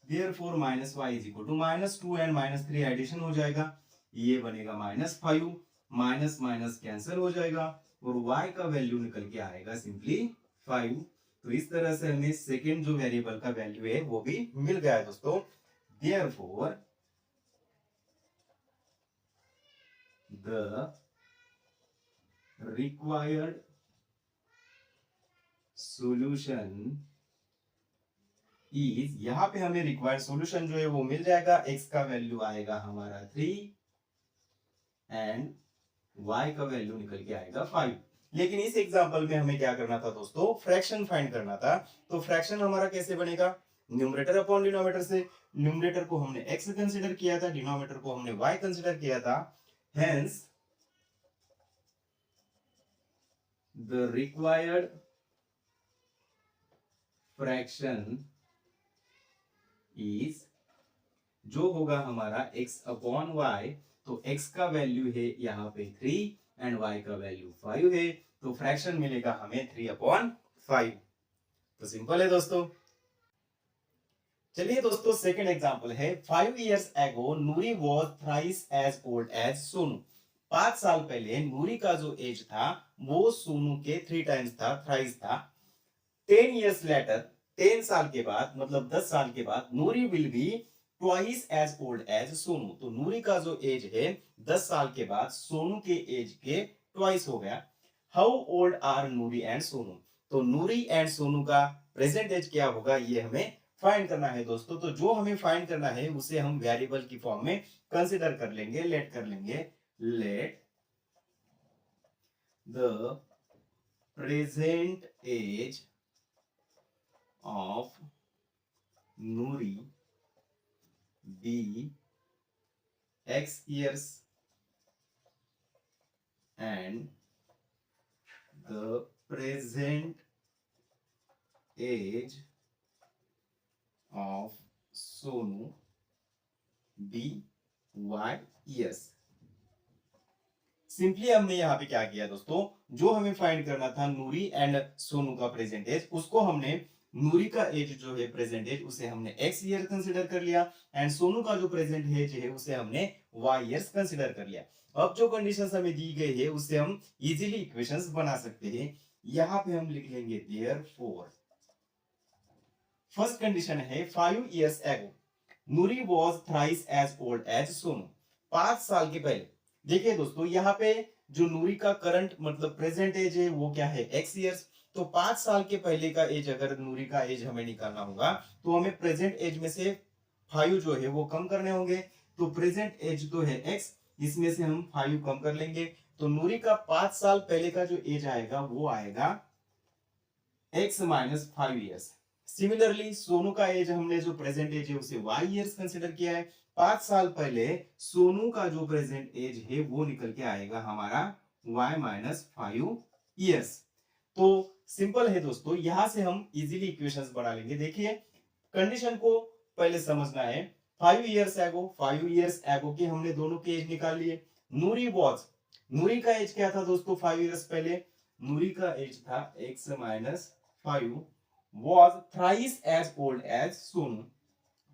Therefore minus y is equal to -2 and -3 addition हो जाएगा, ये बनेगा -5, माइनस माइनस कैंसिल हो जाएगा, और y का वैल्यू निकल के आएगा सिंपली 5। तो इस तरह से हमें सेकेंड जो वेरिएबल का वैल्यू है वो भी मिल गया है दोस्तों। Therefore the required solution is, यहाँ पे हमें रिक्वायर्ड सॉल्यूशन जो है वो मिल जाएगा, x का वैल्यू आएगा हमारा 3 एंड y का वैल्यू निकल के आएगा 5। लेकिन इस एग्जांपल में हमें क्या करना था दोस्तों, फ्रैक्शन फाइंड करना था। तो फ्रैक्शन हमारा कैसे बनेगा, न्यूमरेटर अपॉन डिनोमिनेटर से। न्यूमरेटर को हमने x कंसीडर किया था, डिनोमिनेटर को हमने y कंसीडर किया था, hence the required fraction is, जो होगा हमारा x अपॉन y, तो x का वैल्यू है यहाँ पे 3 एंड y का वैल्यू 5 है, तो फ्रैक्शन मिलेगा हमें 3/5। तो सिंपल है दोस्तों। चलिए दोस्तों, सेकंड एग्जांपल है, 5 years ago Noori was thrice as old as Sonu. 5 साल पहले नूरी का जो एज था वो सोनू के 3 टाइम्स था, थ्राइस था। 10 years later, 10 साल के बाद मतलब 10 साल के बाद Noori will be twice as old as Sonu. तो नूरी का जो एज है 10 साल के बाद सोनू के एज के ट्वाइस हो गया। How old are Nuri and Sonu? तो नूरी एंड सोनू का प्रेजेंट एज क्या होगा ये हमें फाइंड करना है दोस्तों। तो जो हमें फाइंड करना है उसे हम वेरिएबल की फॉर्म में कंसिडर कर लेंगे, लेट कर लेंगे। Let the present age of Nuri be X years and the present age of Sonu be Y years। Simply हमने यहाँ पे क्या किया दोस्तों, जो हमें फाइंड करना था नूरी एंड सोनू का प्रेजेंट एज, उसको हमने नूरी का एज जो है प्रेजेंट एज उसे हमने x ईयर कंसीडर कर लिया एंड सोनू का जो प्रेजेंट एज है उसे हमने y ईयर्स कंसीडर कर लिया। अब जो कंडीशंस हमें दी गई है उससे हम इजीली इक्वेशंस बना सकते हैं। यहाँ पे हम लिख लेंगे देयरफॉर फर्स्ट कंडीशन है 5 years ago Noori was thrice as old as Sonu. 5 साल के पहले देखिए दोस्तों, यहाँ पे जो नूरी का करंट मतलब प्रेजेंट एज है वो क्या है x ईयर्स। तो 5 साल के पहले का एज, अगर नूरी का एज हमें निकालना होगा तो हमें प्रेजेंट एज में से 5 जो है वो कम करने होंगे। तो प्रेजेंट एज तो है x, इसमें से हम 5 कम कर लेंगे। तो नूरी का 5 साल पहले का जो एज आएगा वो आएगा x minus 5 years. Similarly Sonu का एज हमने जो प्रेजेंट एज है उसे y ईयर्स कंसिडर किया है। 5 साल पहले सोनू का जो प्रेजेंट एज है वो निकल के आएगा हमारा y माइनस 5 ईयर्स। तो सिंपल है दोस्तों, यहां से हम इजीली इक्वेशंस बना लेंगे। देखिए कंडीशन को पहले समझना है। 5 years ago, 5 years ago के हमने दोनों के एज निकाल लिए। नूरी वॉज, नूरी का एज क्या था दोस्तों 5 years पहले? नूरी का एज था x minus 5 was thrice as old as Sonu.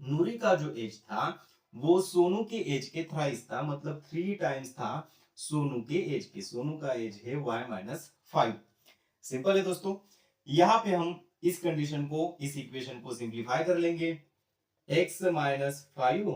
Noori का जो एज था वो सोनू के एज के थ्राइस था, मतलब 3 टाइम्स था सोनू के एज के। सोनू का एज है y माइनस 5। सिंपल है दोस्तों, यहां पे हम इस कंडीशन को, इस इक्वेशन को सिंप्लीफाई कर लेंगे। x माइनस 5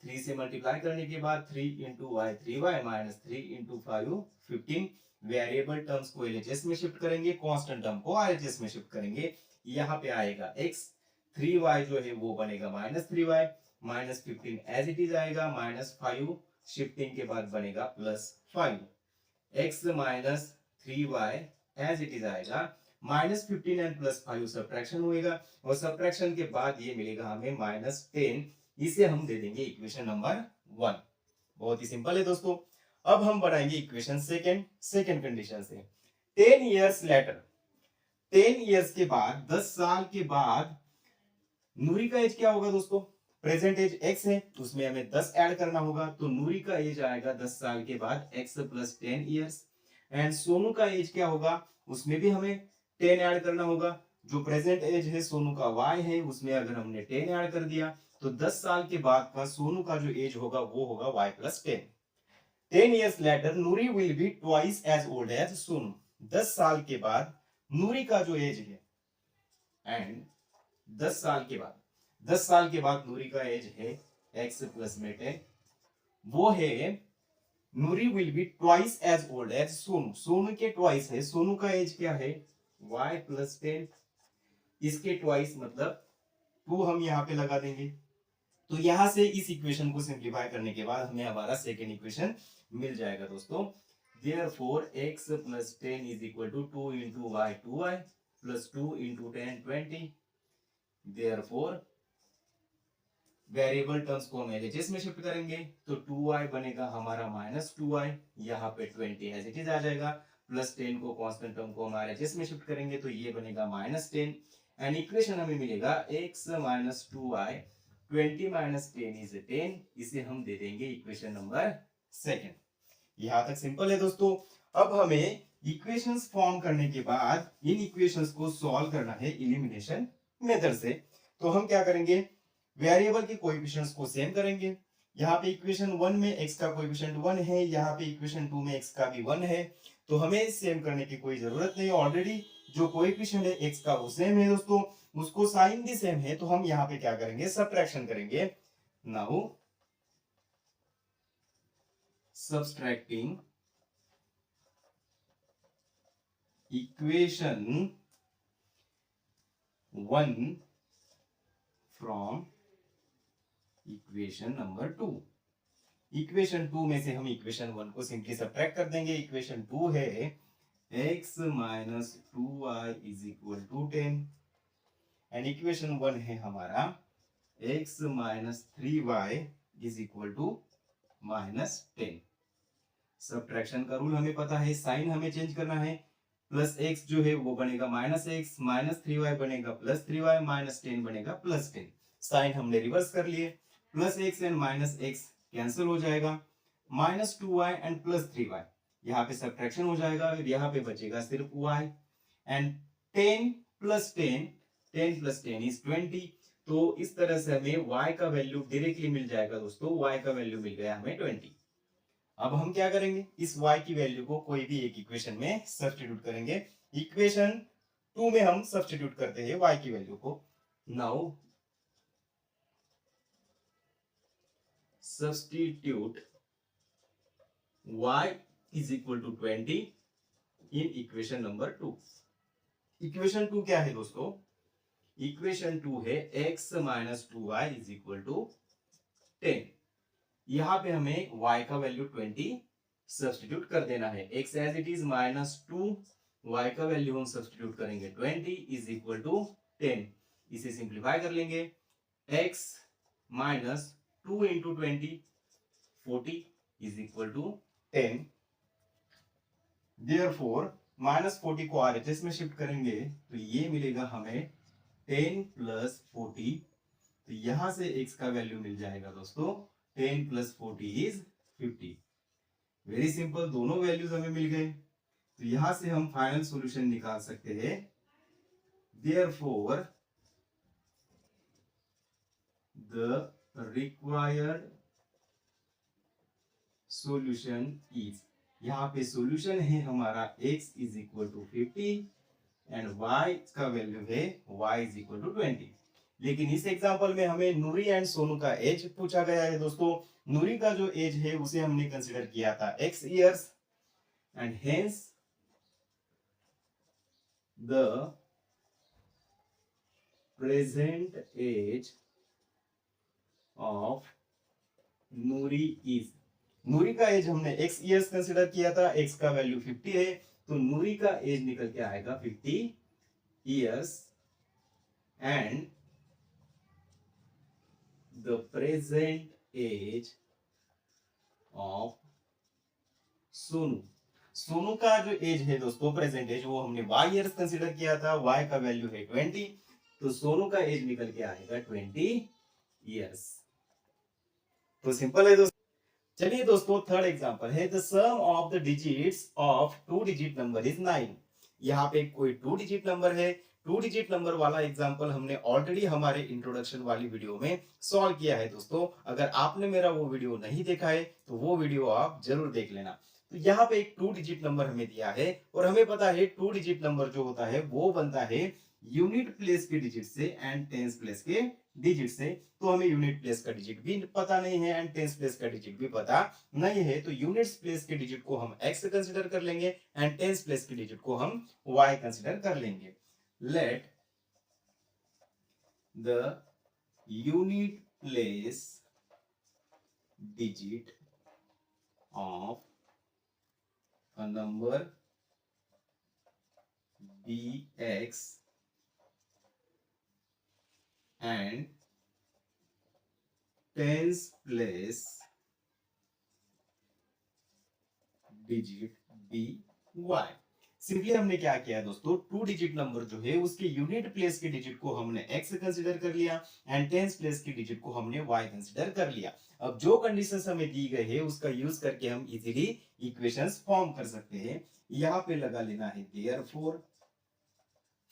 3 से मल्टीप्लाई करने के बाद 3 into y 3y minus 3 into 5 15। Variable terms को एलएचएस में शिफ्ट करेंगे, कांस्टेंट टर्म को आरएचएस में शिफ्ट करेंगे। यहाँ पे आएगा x, 3y जो है वो बनेगा minus 3y, minus 15 as it is आएगा, माइनस 5 शिफ्टिंग के बाद बनेगा plus 5। x minus 3y as it is आएगा, माइनस 15 एंड प्लस 5 सब्ट्रैक्शन होएगा और सब्ट्रैक्शन के बाद ये मिलेगा हमें माइनस 10। इसे हम दे देंगे इक्वेशन नंबर 1। बहुत ही सिंपल है दोस्तों। अब हम बनाएंगे इक्वेशन सेकंड कंडीशन से। 10 years लेटर, 10 years के बाद, 10 साल के बाद नूरी का एज क्या होगा दोस्तों? प्रेजेंट एज x है, उसमें हमें 10 ऐड करना होगा। तो नूरी का एज आएगा 10 साल के बाद x plus 10 years। And Sonu का एज क्या होगा? उसमें भी हमें 10 ऐड करना होगा। जो प्रेजेंट एज है सोनू का y है, उसमें अगर हमने 10 ऐड कर दिया तो 10 साल के बाद का सोनू का जो एज होगा वो होगा y plus 10। 10 years later Nuri will be twice as old as Sonu. 10 साल के बाद नूरी का जो एज है, एंड 10 साल के बाद, 10 साल के बाद नूरी का एज है x प्लस में 10, वो है Noori will be twice as old as Sonu. Sonu के ट्वाइस है, सोनू का एज क्या है y प्लस 10, इसके ट्वाइस मतलब 2 हम यहाँ पे लगा देंगे। तो यहां से इस इक्वेशन को सिंप्लीफाई करने के बाद हमें हमारा सेकेंड इक्वेशन मिल जाएगा दोस्तों। Therefore x plus 10 is equal to 2 into y 2y plus 2 into 10 20। Therefore variable terms को हम एलएचएस में शिफ्ट करेंगे तो 2y बनेगा हमारा माइनस 2y, यहाँ पे 20 एज इट इज आ जाएगा, प्लस 10 को कांस्टेंट टर्म को हम आरएचएस में शिफ्ट करेंगे तो ये बनेगा माइनस 10। एंड इक्वेशन हमें मिलेगा x minus 2y, 20 minus 10 is 10। इसे हम दे देंगे इक्वेशन नंबर सेकंड। यहां तक सिंपल है दोस्तों। अब हमें इक्वेशंस फॉर्म करने के बाद इन इक्वेशंस को सॉल्व करना है एलिमिनेशन मेथड से। तो हम क्या करेंगे, वेरिएबल के कोएफिशिएंट्स को सेम करेंगे, यहाँ पे इक्वेशन 1 में x का कोएफिशिएंट 1 है, यहाँ पे इक्वेशन 2 में x का भी 1 है, तो हमें सेम करने की कोई जरूरत नहीं, ऑलरेडी जो कोएफिशिएंट है x का वो सेम है दोस्तों, उसको साइन भी सेम है, तो हम यहाँ पे क्या करेंगे, सब्ट्रैक्शन करेंगे। Now subtracting equation 1 from equation number 2। Equation 2 में से हम इक्वेशन 1 को सिंपली सब्ट्रैक्ट कर देंगे। इक्वेशन 2 है x minus 2y is equal to 10 and equation 1 है हमारा x minus 3y is equal to minus 10। Subtraction का रूल हमें पता है, साइन हमें चेंज करना है, प्लस x जो है वो बनेगा माइनस x, माइनस 3y बनेगा प्लस 3y, माइनस 10 बनेगा प्लस 10। साइन हमने रिवर्स कर लिए, plus x and minus x cancel हो जाएगा, minus 2y and plus 3y यहाँ पे सब्ट्रैक्शन हो जाएगा, और यहाँ पे बचेगा सिर्फ y and 10 plus 10, 10 plus 10 is 20। तो इस तरह से हमें y का वैल्यू डायरेक्टली मिल जाएगा दोस्तों, y का वैल्यू मिल गया हमें 20। अब हम क्या करेंगे, इस y की वैल्यू को कोई भी एक इक्वेशन में सब्स्टिट्यूट करेंगे। इक्वेशन 2 में हम सब्स्टिट्यूट करते हैं y की वैल्यू को। Now substitute y is equal to 20 in equation number 2। Equation 2 क्या है दोस्तों, इक्वेशन 2 है x minus 2y is equal to 10। यहाँ पे हमें y का वैल्यू 20 सब्स्टिट्यूट कर देना है, x as it is minus 2, y का वैल्यू हम सब्स्टिट्यूट करेंगे 20 इज इक्वल टू 10। इसे सिंप्लीफाई कर लेंगे, x minus 2 into 20 40 is equal to 10। Therefore minus 40 को RHS में शिफ्ट करेंगे तो ये मिलेगा हमें 10 प्लस 40, तो यहां से x का वैल्यू मिल जाएगा दोस्तों 10 प्लस 40 इज 50। वेरी सिंपल, दोनों वैल्यूज हमें मिल गए, तो यहां से हम फाइनल सॉल्यूशन निकाल सकते हैं। Therefore the required solution is, यहाँ पे सॉल्यूशन है हमारा x is equal to 50 and y का वैल्यू है y इज इक्वल टू 20। लेकिन इस एग्जांपल में हमें नूरी एंड सोनू का एज पूछा गया है दोस्तों। नूरी का जो एज है उसे हमने कंसीडर किया था x years and hence the present age of Noori is, Noori का एज हमने x इयर्स कंसीडर किया था, x का वैल्यू 50 है, तो नूरी का एज निकल के आएगा 50 years and the present age of Sonu, Sonu का जो एज है दोस्तों प्रेजेंट एज वो हमने y इयर्स कंसीडर किया था, y का वैल्यू है 20, तो सोनू का एज निकल के आएगा 20 इयर्स। तो सिंपल है दोस्तों। चलिए दोस्तों थर्ड एग्जांपल है, the sum of the digits of 2 digit number is 9। यहाँ पे कोई 2 डिजिट नंबर है, 2 डिजिट नंबर वाला एग्जांपल हमने ऑलरेडी हमारे इंट्रोडक्शन वाली वीडियो में सॉल्व किया है दोस्तों। अगर आपने मेरा वो वीडियो नहीं देखा है तो वो वीडियो आप जरूर देख लेना। तो यहाँ पे एक 2 डिजिट नंबर हमें दिया है और हमें पता है 2 डिजिट नंबर जो होता है वो बनता है यूनिट प्लेस के डिजिट से एंड टेंस प्लेस के डिजिट से। तो हमें यूनिट प्लेस का डिजिट भी पता नहीं है एंड टेंस प्लेस का डिजिट भी पता नहीं है, तो यूनिट्स प्लेस के डिजिट को हम x कंसीडर कर लेंगे एंड टेंस प्लेस के डिजिट को हम y कंसीडर कर लेंगे। Let the unit place digit of a number bx and tens place digit by। Simply हमने क्या किया दोस्तों, 2 डिजिट नंबर जो है उसके यूनिट प्लेस के डिजिट को हमने x कंसीडर कर लिया एंड टेंस प्लेस के डिजिट को हमने y कंसीडर कर लिया। अब जो कंडीशंस हमें दी गई है उसका यूज करके हम इजीली इक्वेशंस फॉर्म कर सकते हैं। यहाँ पे लगा लेना है देयरफॉर,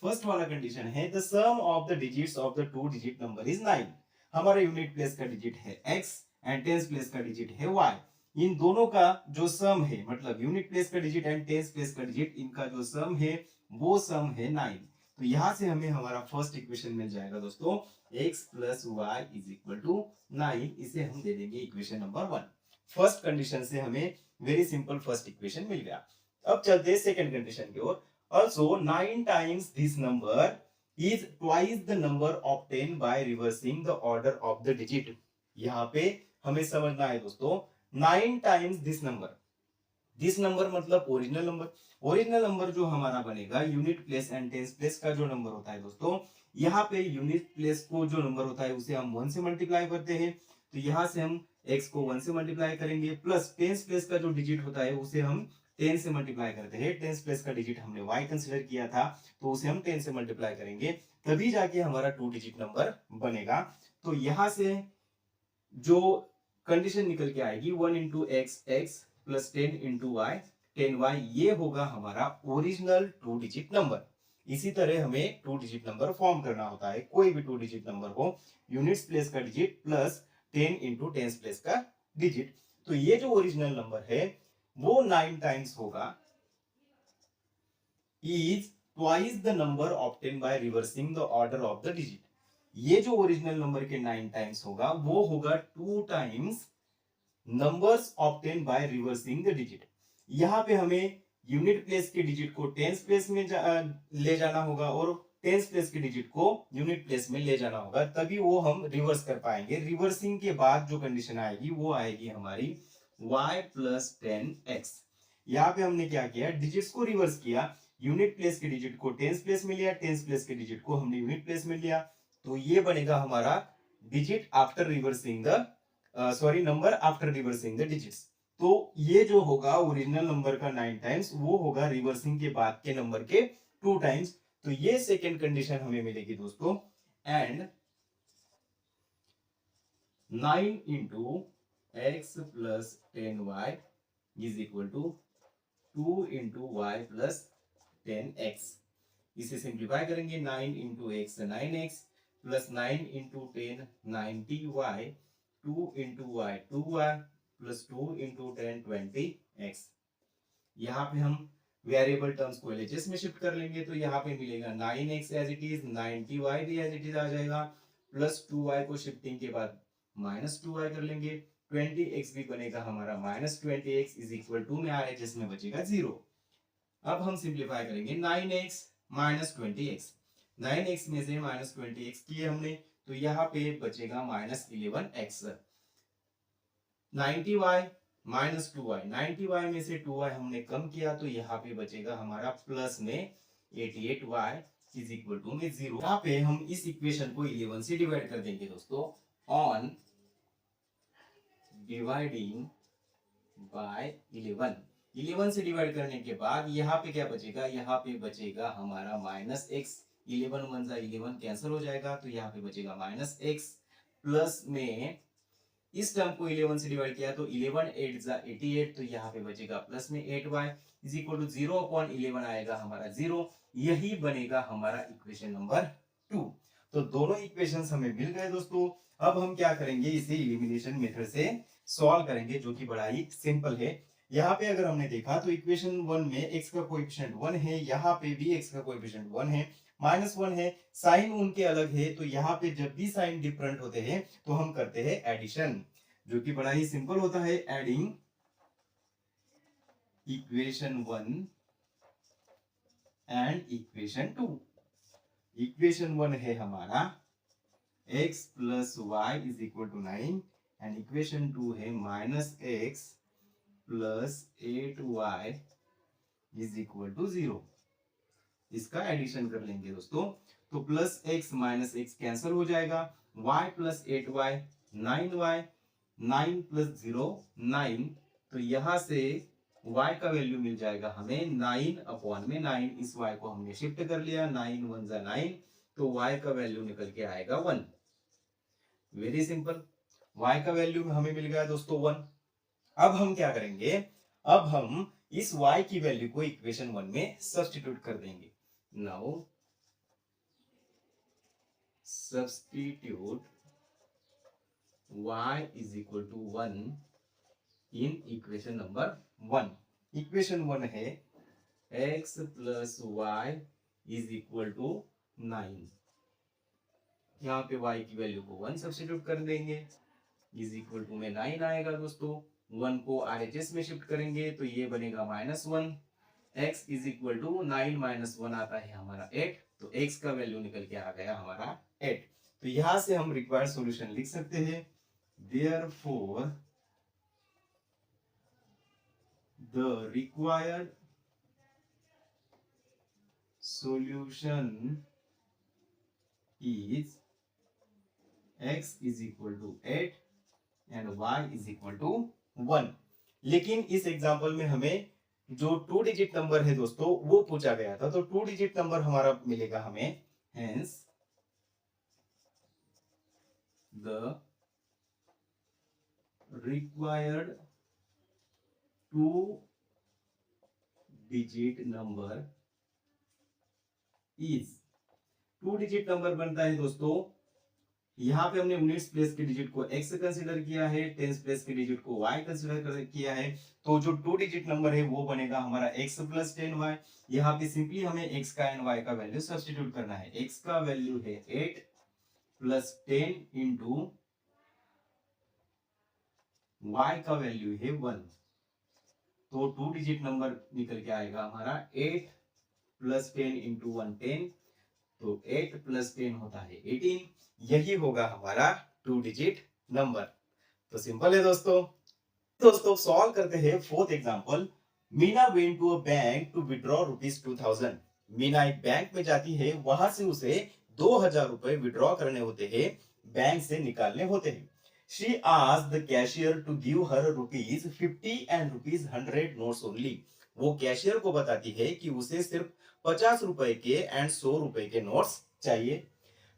फर्स्ट वाला कंडीशन है the sum of the digits of the 2 digit number is 9। हमारा यूनिट प्लेस का डिजिट है x एंड टेंस प्लेस का डिजिट है y। इन दोनों का जो सम है, मतलब यूनिट प्लेस का डिजिट एंड टेंस प्लेस का डिजिट, इनका जो सम है वो सम है 9। तो यहां से हमें हमारा फर्स्ट इक्वेशन मिल जाएगा दोस्तों, x plus y is equal to 9। इसे हम दे देंगे इक्वेशन नंबर 1। फर्स्ट कंडीशन से हमें वेरी सिंपल फर्स्ट इक्वेशन मिल गया। अब चलते हैं सेकंड कंडीशन की ओर। Also 9 times this number is twice the number obtained by reversing the order of the digit। यहाँ पे हमें समझना है दोस्तों, 9 टाइम्स दिस नंबर मतलब ओरिजिनल नंबर। ओरिजिनल नंबर जो हमारा बनेगा unit place and tens place का जो नंबर होता है दोस्तों, यहाँ पे यूनिट प्लेस को जो नंबर होता है उसे हम 1 से मल्टीप्लाई करते हैं, तो यहाँ से हम x को 1 से मल्टीप्लाई करेंगे, प्लस टेंस प्लेस का जो डिजिट होता है उसे हम 10 से मल्टीप्लाई करते हैं। टेंस प्लेस का डिजिट हमने y कंसीडर किया था, तो उसे हम 10 से मल्टीप्लाई करेंगे, तभी जाके हमारा 2 डिजिट नंबर बनेगा। तो यहाँ से जो कंडीशन निकल के आएगी 1 into x plus 10 into y 10y, ये होगा हमारा ओरिजिनल 2 डिजिट नंबर। इसी तरह हमें 2 डिजिट नंबर फॉर्म करना होता है, कोई भी 2 डिजिट नंबर हो, यूनिट्स प्लेस का digit plus 10 into tens place का डिजिट। तो ये जो ओरिजिनल नंबर है वो 9 टाइम्स होगा, is twice the number obtain by reversing the order of the digit. ये जो ओरिजिनल नंबर के 9 टाइम्स होगा वो होगा 2 times numbers obtain by reversing the digit. यहाँ पे हमें यूनिट प्लेस के डिजिट को टेंस प्लेस में ले जाना होगा और टेंस प्लेस के डिजिट को यूनिट प्लेस में ले जाना होगा, तभी वो हम रिवर्स कर पाएंगे। रिवर्सिंग के बाद जो कंडीशन आएगी वो आएगी हमारी y प्लस 10x। यहाँ पे हमने क्या किया, डिजिट्स को रिवर्स किया, यूनिट प्लेस के डिजिट को टेंस प्लेस में लिया, टेंस प्लेस के डिजिट को हमने यूनिट प्लेस में लिया, तो ये बनेगा हमारा digit after reversing the number after reversing the digits. तो ये जो होगा ओरिजिनल नंबर का 9 टाइम्स, वो होगा रिवर्सिंग के बाद के नंबर के 2 टाइम्स। तो ये सेकेंड कंडीशन हमें मिलेगी दोस्तों। And 9 into x plus 10y is equal to 2 into y plus 10x। इसे सिंप्लीफाई करेंगे, 9 into x 9x plus 9 into 10 90y, 2 into y 2y plus 2 into 10 20x। यहाँ पे हम वेरिएबल टर्म्स को LHS में शिफ्ट कर लेंगे, तो यहाँ पे मिलेगा 9x as it is, 90y भी एज इट इज आ जाएगा, प्लस 2y को शिफ्टिंग के बाद माइनस 2y कर लेंगे, 20x भी बनेगा हमारा minus 20x is equal to में RHS में बचेगा 0। अब हम सिंप्लीफाई करेंगे, 9x माइनस 20x, 9x में से माइनस 20x किए हमने, तो यहाँ पे बचेगा minus 11x। 90y minus 2y, 90y में से 2y हमने कम किया, तो यहाँ पे बचेगा हमारा प्लस में 88y इज इक्वल टू में 0। यहाँ पे हम इस इक्वेशन को 11 से डिवाइड कर देंगे दोस्तों, ऑन डिवाइडिंग बाय 11 से डिवाइड करने के बाद यहाँ पे क्या बचेगा, यहाँ पे बचेगा हमारा माइनस x, 11 1 जा 11 कैंसिल हो जाएगा, तो यहाँ पे बचेगा माइनस x, प्लस में इस टर्म को 11 से डिवाइड किया तो 11 8 जा 88, तो यहाँ पे बचेगा प्लस में 8y इज इक्वल टू 0/11 आएगा हमारा 0। यही बनेगा हमारा इक्वेशन नंबर 2। तो दोनों इक्वेशंस हमें मिल गए दोस्तों। अब हम क्या करेंगे, इसे एलिमिनेशन मेथड से सॉल्व करेंगे, जो कि बड़ा ही सिंपल है। यहाँ पे अगर हमने देखा तो इक्वेशन 1 में x का कोएफिशिएंट 1 है, यहाँ पे भी x का कोएफिशिएंट 1 है, -1 है, साइन उनके अलग है, तो यहाँ पे जब भी साइन डिफरेंट होते हैं तो हम करते हैं एडिशन, जो कि बड़ा ही सिंपल होता है। Adding equation 1 and equation 2। Equation 1 है हमारा x plus y is equal to 9 and equation 2 है minus x plus 8y is equal to 0। इसका एडिशन कर लेंगे दोस्तों, तो plus x minus x cancel हो जाएगा, y plus 8y 9y, 9 plus 0 9, तो यहां से y का वैल्यू मिल जाएगा हमें 9/9। इस y को हमने शिफ्ट कर लिया, 9 1 जा 9, तो y का वैल्यू निकल के आएगा 1। वेरी सिंपल, y का वैल्यू हमें मिल गया दोस्तों 1। अब हम क्या करेंगे, अब हम इस y की वैल्यू को इक्वेशन 1 में सब्स्टिट्यूट कर देंगे। Now substitute y is equal to 1 in equation number 1। Equation 1 है x plus y is equal to 9। यहाँ पे y की वैल्यू को 1 सब्स्टिट्यूट कर देंगे, इज इक्वल टू में 9 आएगा दोस्तों। 1 को RHS में शिफ्ट करेंगे तो ये बनेगा -1। x is equal to 9 minus 1 आता है हमारा 8, तो x का वैल्यू निकल के आ गया हमारा 8। तो यहां से हम रिक्वायर्ड सॉल्यूशन लिख सकते हैं, therefore the required solution is x is equal to 8 and y is equal to 1। लेकिन इस एग्जांपल में हमें जो 2 डिजिट नंबर है दोस्तों वो पूछा गया था, तो 2 डिजिट नंबर हमारा मिलेगा हमें, hence the required 2 digit number is, 2 digit number बनता है दोस्तों, यहाँ पे हमने यूनिट्स प्लेस के डिजिट को x कंसीडर किया है, टेंस प्लेस के डिजिट को y कंसीडर किया है, तो जो 2 डिजिट नंबर है वो बनेगा हमारा x प्लस 10y। यहाँ पे सिंपली हमें x का एंड y का वैल्यू सब्स्टिट्यूट करना है। x का वैल्यू है 8 प्लस 10 इंटू y का वैल्यू है 1, तो 2 डिजिट नंबर निकल के आएगा हमारा 8 प्लस 10 इंटू 1 10, तो 8 प्लस 10 होता है 18। यही होगा हमारा 2 डिजिट नंबर। तो सिंपल है दोस्तों सॉल्व करते हैं fourth example. Meena went to a bank to withdraw ₹2000। Meena एक बैंक में जाती है, वहां से उसे 2000 रुपए विड्रॉ करने होते हैं, बैंक से निकालने होते हैं। She asked the cashier to give her ₹50 and ₹100 notes only। वो कैशियर को बताती है कि उसे सिर्फ 50 रुपए के एंड 100 रुपए के नोट्स चाहिए।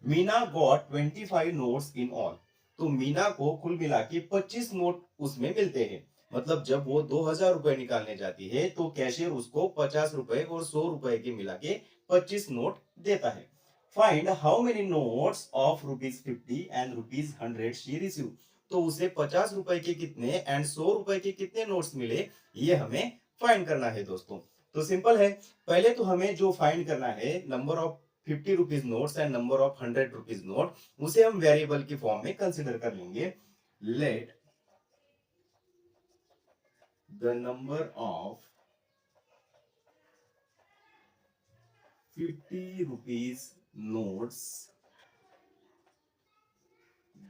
Meena got 25 notes in all. तो मीना को कुल मिला के 25 नोट उसमें मिलते हैं। मतलब जब वो 2000 रुपए निकालने जाती है तो कैशियर उसको 50 रुपए और 100 रुपए के मिला के 25 नोट देता है। Find how many notes of ₹50 and ₹100 she receive. तो उसे 50 रुपए के कितने एंड 100 रुपए के कितने नोट्स मिले, ये हमें फाइंड करना है दोस्तों। तो सिंपल है, पहले तो हमें जो फाइंड करना है number of 50 rupees notes and number of 100 rupees note, उसे हम वेरिएबल की फॉर्म में कंसीडर कर लेंगे। Let the number of 50 rupees notes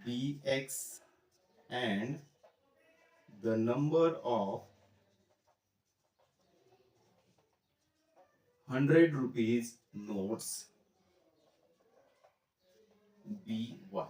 be x and the number of 100 rupees notes be y।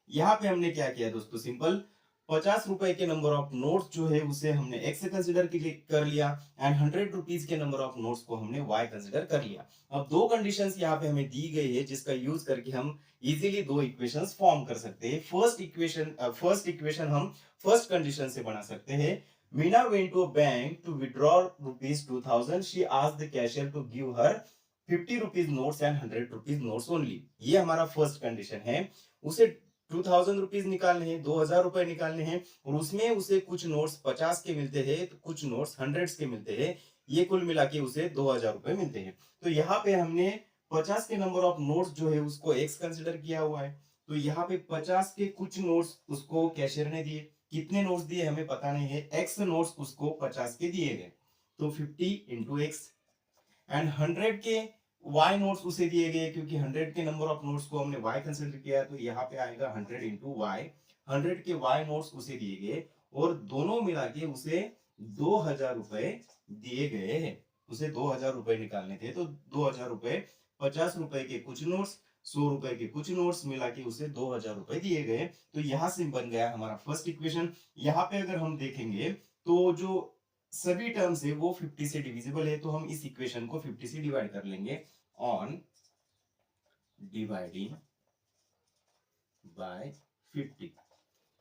यहाँ पे हमने क्या किया दोस्तों, सिंपल 50 रुपए के नंबर ऑफ नोट्स जो है उसे हमने x से कंसीडर कर लिया एंड 100 रुपीज के नंबर ऑफ नोट्स को हमने y कंसीडर कर लिया। अब दो कंडीशंस यहाँ पे हमें दी गई है जिसका यूज करके हम इजीली दो इक्वेशंस फॉर्म कर सकते हैं। फर्स्ट इक्वेशन हम फर्स्ट कंडीशन से बना सकते हैं। Meena went to a bank to withdraw ₹2000। She asked the cashier to give her 50 rupees notes and 100 rupees notes only. ये हमारा फर्स्ट कंडीशन है। उसे 2000 रुपीज निकालने हैं, 2000 रुपए निकालने हैं, और उसमें उसे कुछ नोट्स 50 के मिलते हैं तो कुछ नोट्स 100 के मिलते हैं, ये कुल मिला के उसे 2000 रुपए मिलते हैं। तो यहाँ पे हमने 50 के नंबर ऑफ नोट्स जो है उसको x कंसिडर किया हुआ है, तो यहाँ पे 50 के कुछ नोट्स उसको कैशियर ने दिए। कितने नोट्स दिए हमें पता नहीं है, x नोट्स उसको 50 के दिए गए, तो 50 इंटू एक्स, एंड 100 के y नोट्स उसे दिए गए क्योंकि 100 के नंबर ऑफ नोट्स को हमने y कंसीडर किया, तो यहाँ पे आएगा 100 इंटू y। 100 के y नोट्स उसे दिए गए और दोनों मिला के उसे 2000 रुपए दिए गए हैं। उसे 2000 रुपए निकालने थे, तो 2000 रुपए, 50 रुपए के कुछ नोट्स, 100 रुपए के कुछ नोट्स मिला के उसे 2000 रुपए दिए गए। तो यहां से बन गया हमारा फर्स्ट इक्वेशन। यहाँ पे अगर हम देखेंगे तो जो सभी टर्म्स है वो 50 से डिविजिबल है, तो हम इस इक्वेशन को 50 से डिवाइड कर लेंगे ऑन डिवाइडिंग बाय 50।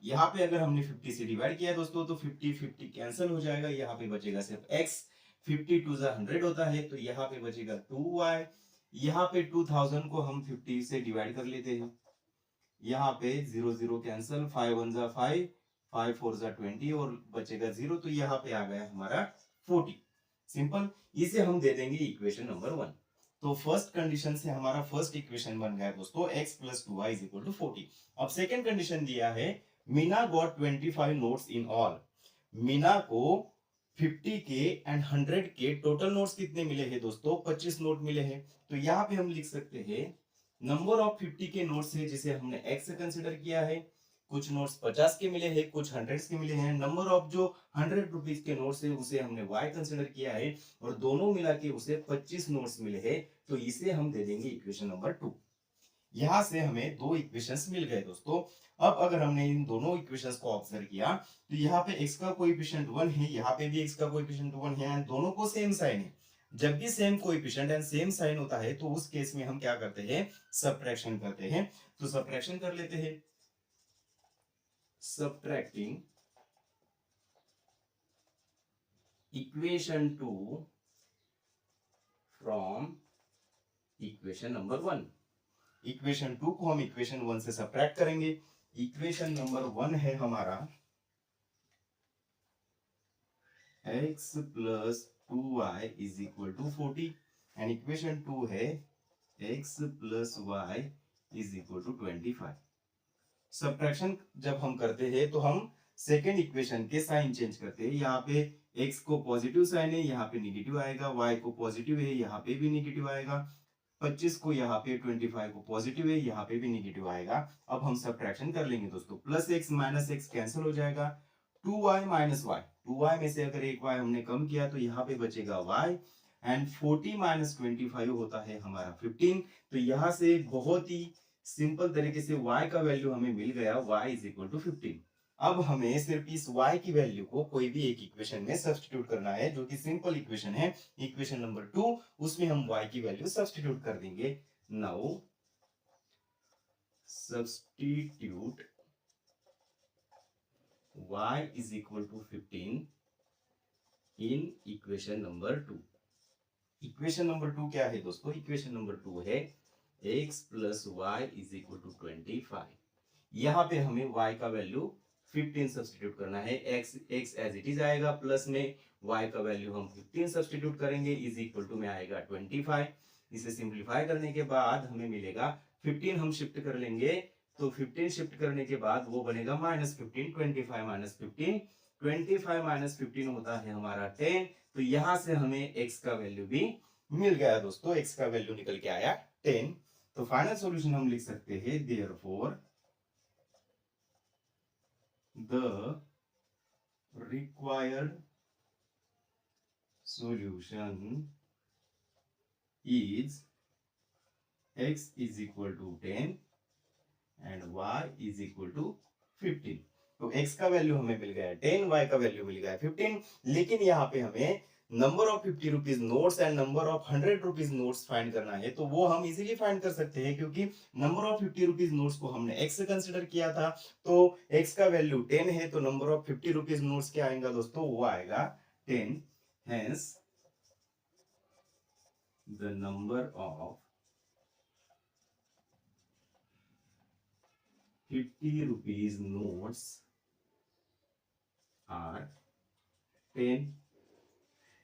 यहाँ पे अगर हमने 50 से डिवाइड किया दोस्तों तो 50 कैंसिल हो जाएगा, यहाँ पे बचेगा सिर्फ x। 50 टू 100 होता है, तो यहाँ पे बचेगा 2y। यहाँ पे 2000 को हम 50 से डिवाइड कर लेते हैं, यहाँ पे 0 0 कैंसल, 5 1 जा 5, 5 4 जा 20 और बचेगा 0, तो यहाँ पे आ गया हमारा 40। सिंपल, इसे हम दे देंगे इक्वेशन नंबर 1। तो फर्स्ट कंडीशन से हमारा फर्स्ट इक्वेशन बन गया दोस्तों x + 2y = 40। अब सेकंड कंडीशन दिया है Meena got 25 notes in all. Meena को 50 के एंड 100 के टोटल नोट्स कितने मिले हैं दोस्तों? 25 नोट मिले हैं। तो यहाँ पे हम लिख सकते हैं नंबर ऑफ 50 के नोट्स है जिसे हमने x कंसिडर किया है, कुछ नोट्स 50 के मिले हैं, कुछ 100 के मिले हैं। नंबर ऑफ जो 100 रुपीज के नोट्स है उसे हमने y कंसिडर किया है और दोनों मिला के उसे 25 नोट्स मिले हैं, तो इसे हम दे देंगे इक्वेशन नंबर 2। यहां से हमें दो इक्वेशंस मिल गए दोस्तों। अब अगर हमने इन दोनों इक्वेशंस को ऑब्जर्व किया तो यहाँ पे x का कोएफिशिएंट 1 है, यहाँ पे भी x का कोएफिशिएंट 1 है एंड दोनों को सेम साइन है। जब भी same coefficient and same sign होता है तो उस केस में हम क्या करते हैं? सबट्रैक्शन करते हैं। तो सबट्रैक्शन कर लेते हैं। Subtracting equation 2 from equation number 1। Equation 2 को हम इक्वेशन 1 से सबट्रैक्ट करेंगे। इक्वेशन नंबर 1 है हमारा x + 2y = 40 एंड इक्वेशन 2 है x + y = 25। सबट्रैक्शन जब हम करते हैं तो हम सेकेंड इक्वेशन के साइन चेंज करते हैं। यहाँ पे x को पॉजिटिव साइन है, यहाँ पे निगेटिव आएगा, y को पॉजिटिव है, यहाँ पे भी निगेटिव आएगा, 25 को यहाँ पे 25 को पॉजिटिव है, यहाँ पे भी निगेटिव आएगा। अब हम सबट्रैक्शन कर लेंगे दोस्तों। +x - x कैंसिल हो जाएगा, 2y - y, 2y में से अगर एक y हमने कम किया तो यहाँ पे बचेगा y एंड 40 - 25 होता है हमारा 15। तो यहाँ से बहुत ही सिंपल तरीके से y का वैल्यू हमें मिल गया, y = 15। अब हमें सिर्फ इस y की वैल्यू को कोई भी एक इक्वेशन में सब्स्टिट्यूट करना है, जो कि सिंपल इक्वेशन है, इक्वेशन नंबर 2, उसमें हम y की वैल्यू सब्स्टिट्यूट कर देंगे। नाउ सब्स्टिट्यूट y = 15 इन इक्वेशन नंबर 2। इक्वेशन नंबर 2 क्या है दोस्तों? इक्वेशन नंबर 2 है x + y = 25। यहाँ पे हमें y का वैल्यू 15 सब्स्टिट्यूट करना है। x एज इट इज आएगा, प्लस में y का वैल्यू हम 15 सब्स्टिट्यूट करेंगे, = में आएगा 25। इसे सिंप्लीफाई करने के बाद हमें मिलेगा 15 हम शिफ्ट कर लेंगे, तो 15 शिफ्ट करने के बाद वो बनेगा -15, 25 -15, 25 - 15 होता है हमारा 10। तो यहां से हमें x का वैल्यू भी मिल गया दोस्तों, x का वैल्यू निकल के आया 10। तो फाइनल सॉल्यूशन हम लिख सकते हैं, therefore the required solution is x = 10 and y = 15। तो x का वैल्यू हमें मिल गया 10, y का वैल्यू मिल गया 15। लेकिन यहाँ पे हमें number of 50 rupees notes and number of 100 rupees notes find करना है, तो वो हम इजीली फाइंड कर सकते हैं, क्योंकि नंबर ऑफ 50 रुपीज नोट्स को हमने x कंसिडर किया था। तो x का वैल्यू 10 है, तो नंबर ऑफ 50 रुपीज नोट्स क्या आएगा दोस्तों? वो आएगा 10। Hence the number of 50 rupees notes are 10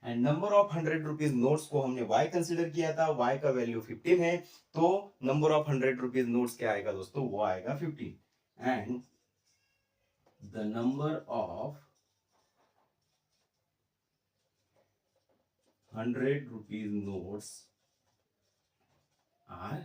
and number of 100 rupees notes को हमने y कंसिडर किया था, y का वैल्यू 15 है, तो नंबर ऑफ 100 रुपीज नोट्स क्या आएगा दोस्तों? वो आएगा 15 and the number of 100 rupees notes are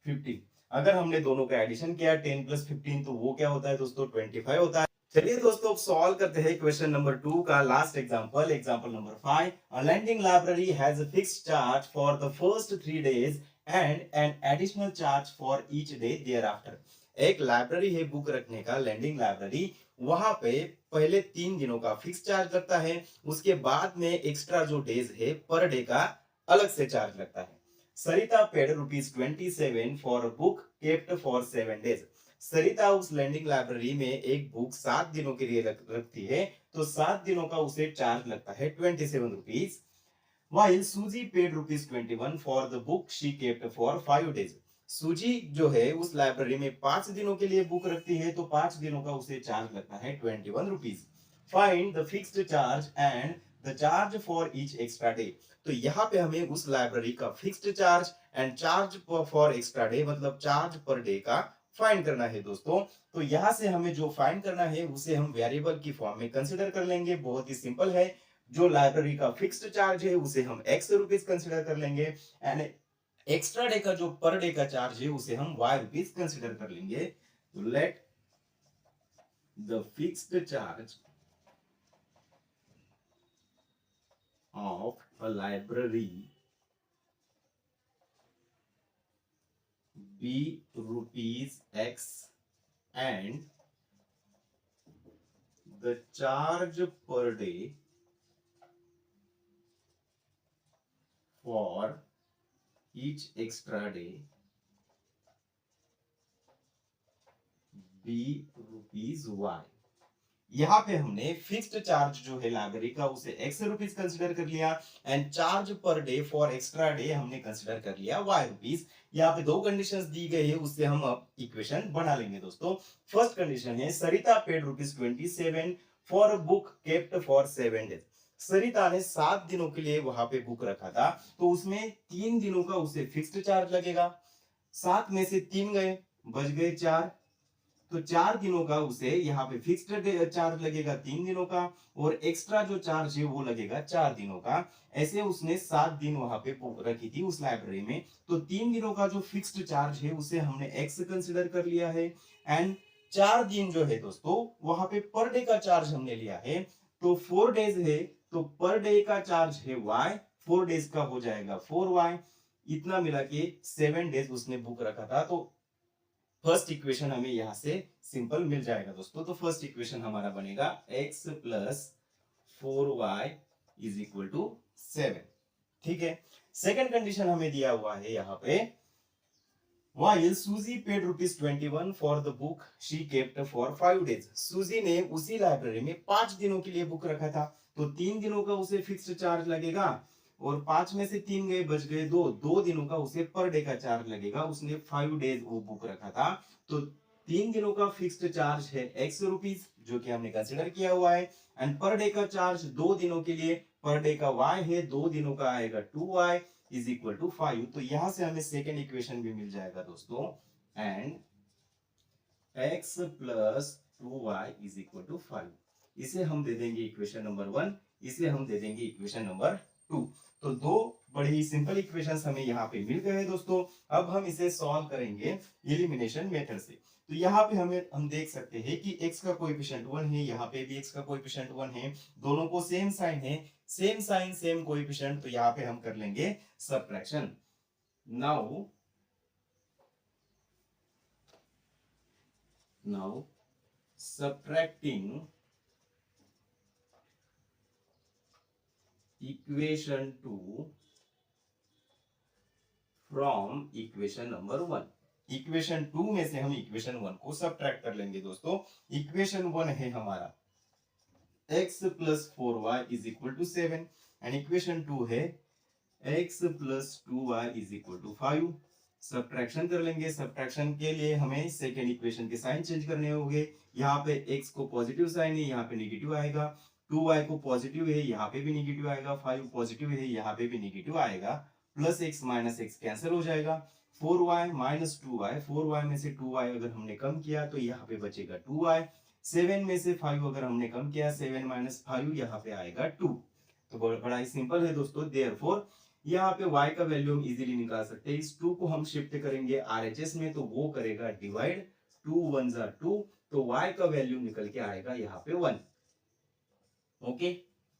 15। अगर हमने दोनों का एडिशन किया 10 + 15, तो वो क्या होता है दोस्तों? 25 होता है। चलिए दोस्तों अब सॉल्व करते हैं क्वेश्चन नंबर 2 का last example, example number 5। A lending library has a fixed charge for the first 3 days and an additional charge for each day thereafter. एक लाइब्रेरी है बुक रखने का, लैंडिंग लाइब्रेरी, वहां पे पहले 3 दिनों का फिक्स चार्ज लगता है, उसके बाद में एक्स्ट्रा जो डेज है पर डे का अलग से चार्ज लगता है। Sarita paid ₹27 for a book kept for 7 days। Sarita उस लैंडिंग लाइब्रेरी में एक बुक 7 दिनों के लिए रखती है, तो 7 दिनों का उसे चार्ज लगता है 27 rupees. While Suzy paid ₹21 for the book she kept for 5 days। सूजी जो है उस लाइब्रेरी में 5 दिनों के लिए बुक रखती है, तो 5 दिनों का उसे चार्ज लगता है 21 rupees. Find the fixed charge and the charge for each extra day. तो यहाँ पे हमें उस लाइब्रेरी का fixed charge and charge for extra day मतलब चार्ज पर डे का फाइंड करना है दोस्तों। तो यहाँ से हमें जो फाइंड करना है उसे हम वेरिएबल की फॉर्म में कंसिडर कर लेंगे। बहुत ही सिंपल है। जो लाइब्रेरी का फिक्स्ड चार्ज है उसे हम एक्स रुपीज कंसिडर कर लेंगे एंड एक्स्ट्रा डे का जो पर डे का चार्ज है उसे हम वाई रुपीज कंसिडर कर लेंगे। तो let the fixed charge of a library be rupees x and the charge per day for each extra day be rupees y। यहाँ पे हमने फिक्स्ड चार्ज जो है लाइब्रेरी का उसे एक्स रुपीज कंसिडर कर लिया and charge per day for extra day हमने कंसिडर कर लिया वाई रुपीज। यहाँ पे दो कंडीशंस दी गई है, उससे हम अब इक्वेशन बना लेंगे दोस्तों। फर्स्ट कंडीशन है Sarita paid ₹27 for a book kept for 7 days. Sarita ने 7 दिनों के लिए वहां पे बुक रखा था, तो उसमें 3 दिनों का उसे फिक्स्ड चार्ज लगेगा। 7 में से 3 गए, बच गए 4, तो 4 दिनों का उसे यहाँ पे फिक्स्ड चार्ज लगेगा 3 दिनों का, और एक्स्ट्रा जो चार्ज है वो लगेगा 4 दिनों का। ऐसे उसने 7 दिन वहां पे रखी थी उस लाइब्रेरी में, तो 3 दिनों का जो फिक्स्ड चार्ज है उसे हमने एक्स कंसिडर कर लिया है एंड 4 दिन जो है दोस्तों वहां पे पर डे का चार्ज हमने लिया है। तो 4 डेज है, तो पर डे का चार्ज है वाई, 4 डेज का हो जाएगा 4y। इतना मिला के 7 डेज उसने बुक रखा था। तो फर्स्ट इक्वेशन हमें यहां से सिंपल मिल जाएगा दोस्तों। तो फर्स्ट इक्वेशन हमारा बनेगा x plus 4y is equal to 7। ठीक है। सेकेंड कंडीशन हमें दिया हुआ है यहाँ पे While Suzy paid ₹21 for the book she kept for 5 days। सूजी ने उसी लाइब्रेरी में 5 दिनों के लिए बुक रखा था, तो 3 दिनों का उसे फिक्स्ड चार्ज लगेगा, और 5 में से 3 गए, बच गए 2, 2 दिनों का उसे पर डे का चार्ज लगेगा। उसने 5 डेज वो बुक रखा था, तो 3 दिनों का फिक्स्ड चार्ज है एक्स रुपीज जो कि हमने कंसिडर किया हुआ है, एंड पर डे का चार्ज 2 दिनों के लिए पर डे का वाई है, 2 दिनों का आएगा 2y इज इक्वल टू 5। तो यहां से हमें सेकेंड इक्वेशन भी मिल जाएगा दोस्तों, and x plus 2y is equal to 5। इसे हम दे देंगे इक्वेशन नंबर 1, इसे हम दे देंगे इक्वेशन नंबर 2। तो दो बड़े ही सिंपल इक्वेशंस हमें यहाँ पे मिल गए दोस्तों। अब हम इसे सॉल्व करेंगे एलिमिनेशन मेथड से। तो यहाँ पे हम देख सकते हैं कि x का कोएफिशिएंट 1 है, यहाँ पे भी x का कोएफिशिएंट 1 है, दोनों को सेम साइन है, सेम साइन सेम कोएफिशिएंट, तो यहाँ पे हम कर लेंगे subtraction. Now subtracting equation 2 from equation number 1। Equation 2 में से हम इक्वेशन 1 को सब्ट्रैक्ट कर लेंगे दोस्तों। इक्वेशन 1 है हमारा x plus 4y is equal to 7 and equation 2 है x plus 2y is equal to 5। Subtraction कर लेंगे। सब्ट्रैक्शन के लिए हमें सेकेंड इक्वेशन के साइन चेंज करने होंगे। यहाँ पे x को पॉजिटिव साइन है, यहाँ पे नेगेटिव आएगा, 2y को पॉजिटिव है, यहाँ पे भी नेगेटिव आएगा, 5 पॉजिटिव है, यहाँ पे भी नेगेटिव आएगा, plus x minus x cancel हो जाएगा, 4y माइनस 2y, 4y में से 2y अगर हमने कम किया तो यहाँ पे बचेगा 2y, 7 में से 5 अगर हमने कम किया, 7 माइनस 5 यहाँ पे आएगा 2। तो बड़ा ही सिंपल है दोस्तों। देयरफॉर यहाँ पे y का वैल्यू हम इजीली निकाल सकते हैं। इस 2 को हम शिफ्ट करेंगे RHS में, तो वो करेगा डिवाइड, 2 1 2, तो y का वैल्यू निकल के आएगा यहाँ पे 1। ओके,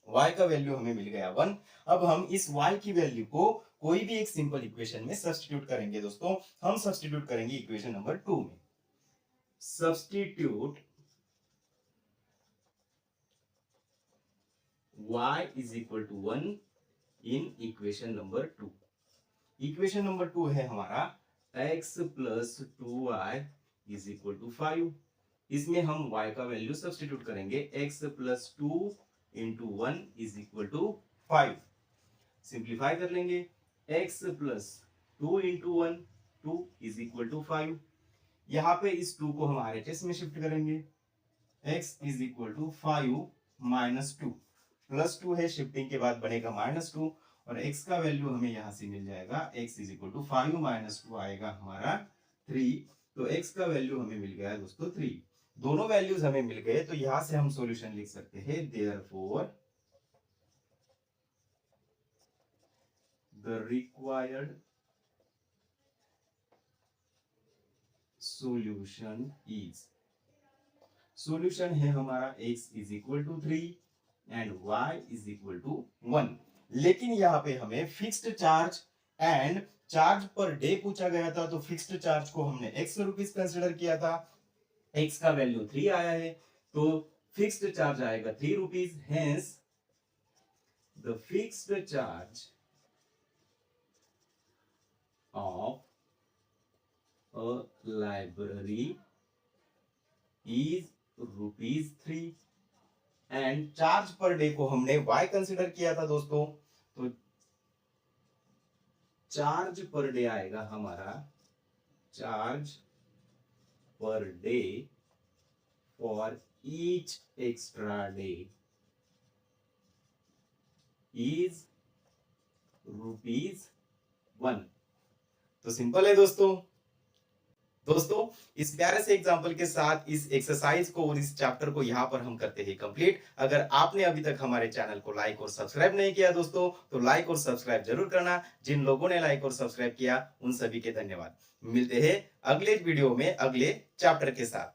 y का वैल्यू हमें मिल गया 1। अब हम इस y की वैल्यू को कोई भी एक सिंपल इक्वेशन में सब्स्टिट्यूट करेंगे दोस्तों। हम सब्स्टिट्यूट करेंगे इक्वेशन नंबर 2 में। Substitute y is equal to 1 in equation number 2। Equation number 2 है हमारा x plus 2y is equal to 5। इसमें हम y का वैल्यू सब्स्टिट्यूट करेंगे, x plus 2 into 1 is equal to 5। Simplify कर लेंगे, x plus 2 into 1, 2 is equal to 5। यहाँ पे इस 2 को हम RHS में शिफ्ट करेंगे, x is equal to 5 minus 2, plus 2 है, शिफ्टिंग के बाद बनेगा माइनस 2, और x का वैल्यू हमें यहाँ से मिल जाएगा, x is equal to 5 minus 2 आएगा हमारा 3। तो x का वैल्यू हमें मिल गया है दोस्तों 3। दोनों वैल्यूज हमें मिल गए, तो यहां से हम सॉल्यूशन लिख सकते हैं, therefore the required solution is, solution है हमारा x is equal to 3 and y is equal to 1। लेकिन यहाँ पे हमें fixed charge and charge per day पूछा गया था, तो फिक्स्ड चार्ज को हमने x रुपीस कंसिडर किया था, x का वैल्यू 3 आया है, तो फिक्स्ड चार्ज आएगा 3 rupees, hence the fixed charge of a library is ₹3 and charge per day को हमने y कंसिडर किया था दोस्तों, तो चार्ज पर डे आएगा हमारा, charge per day for each extra day is ₹1। तो सिंपल है दोस्तों। इस प्यारे से एग्जाम्पल के साथ इस एक्सरसाइज को और इस चैप्टर को यहाँ पर हम करते हैं कंप्लीट। अगर आपने अभी तक हमारे चैनल को लाइक और सब्सक्राइब नहीं किया दोस्तों, तो लाइक और सब्सक्राइब जरूर करना। जिन लोगों ने लाइक और सब्सक्राइब किया उन सभी के धन्यवाद। मिलते हैं अगले वीडियो में अगले चैप्टर के साथ।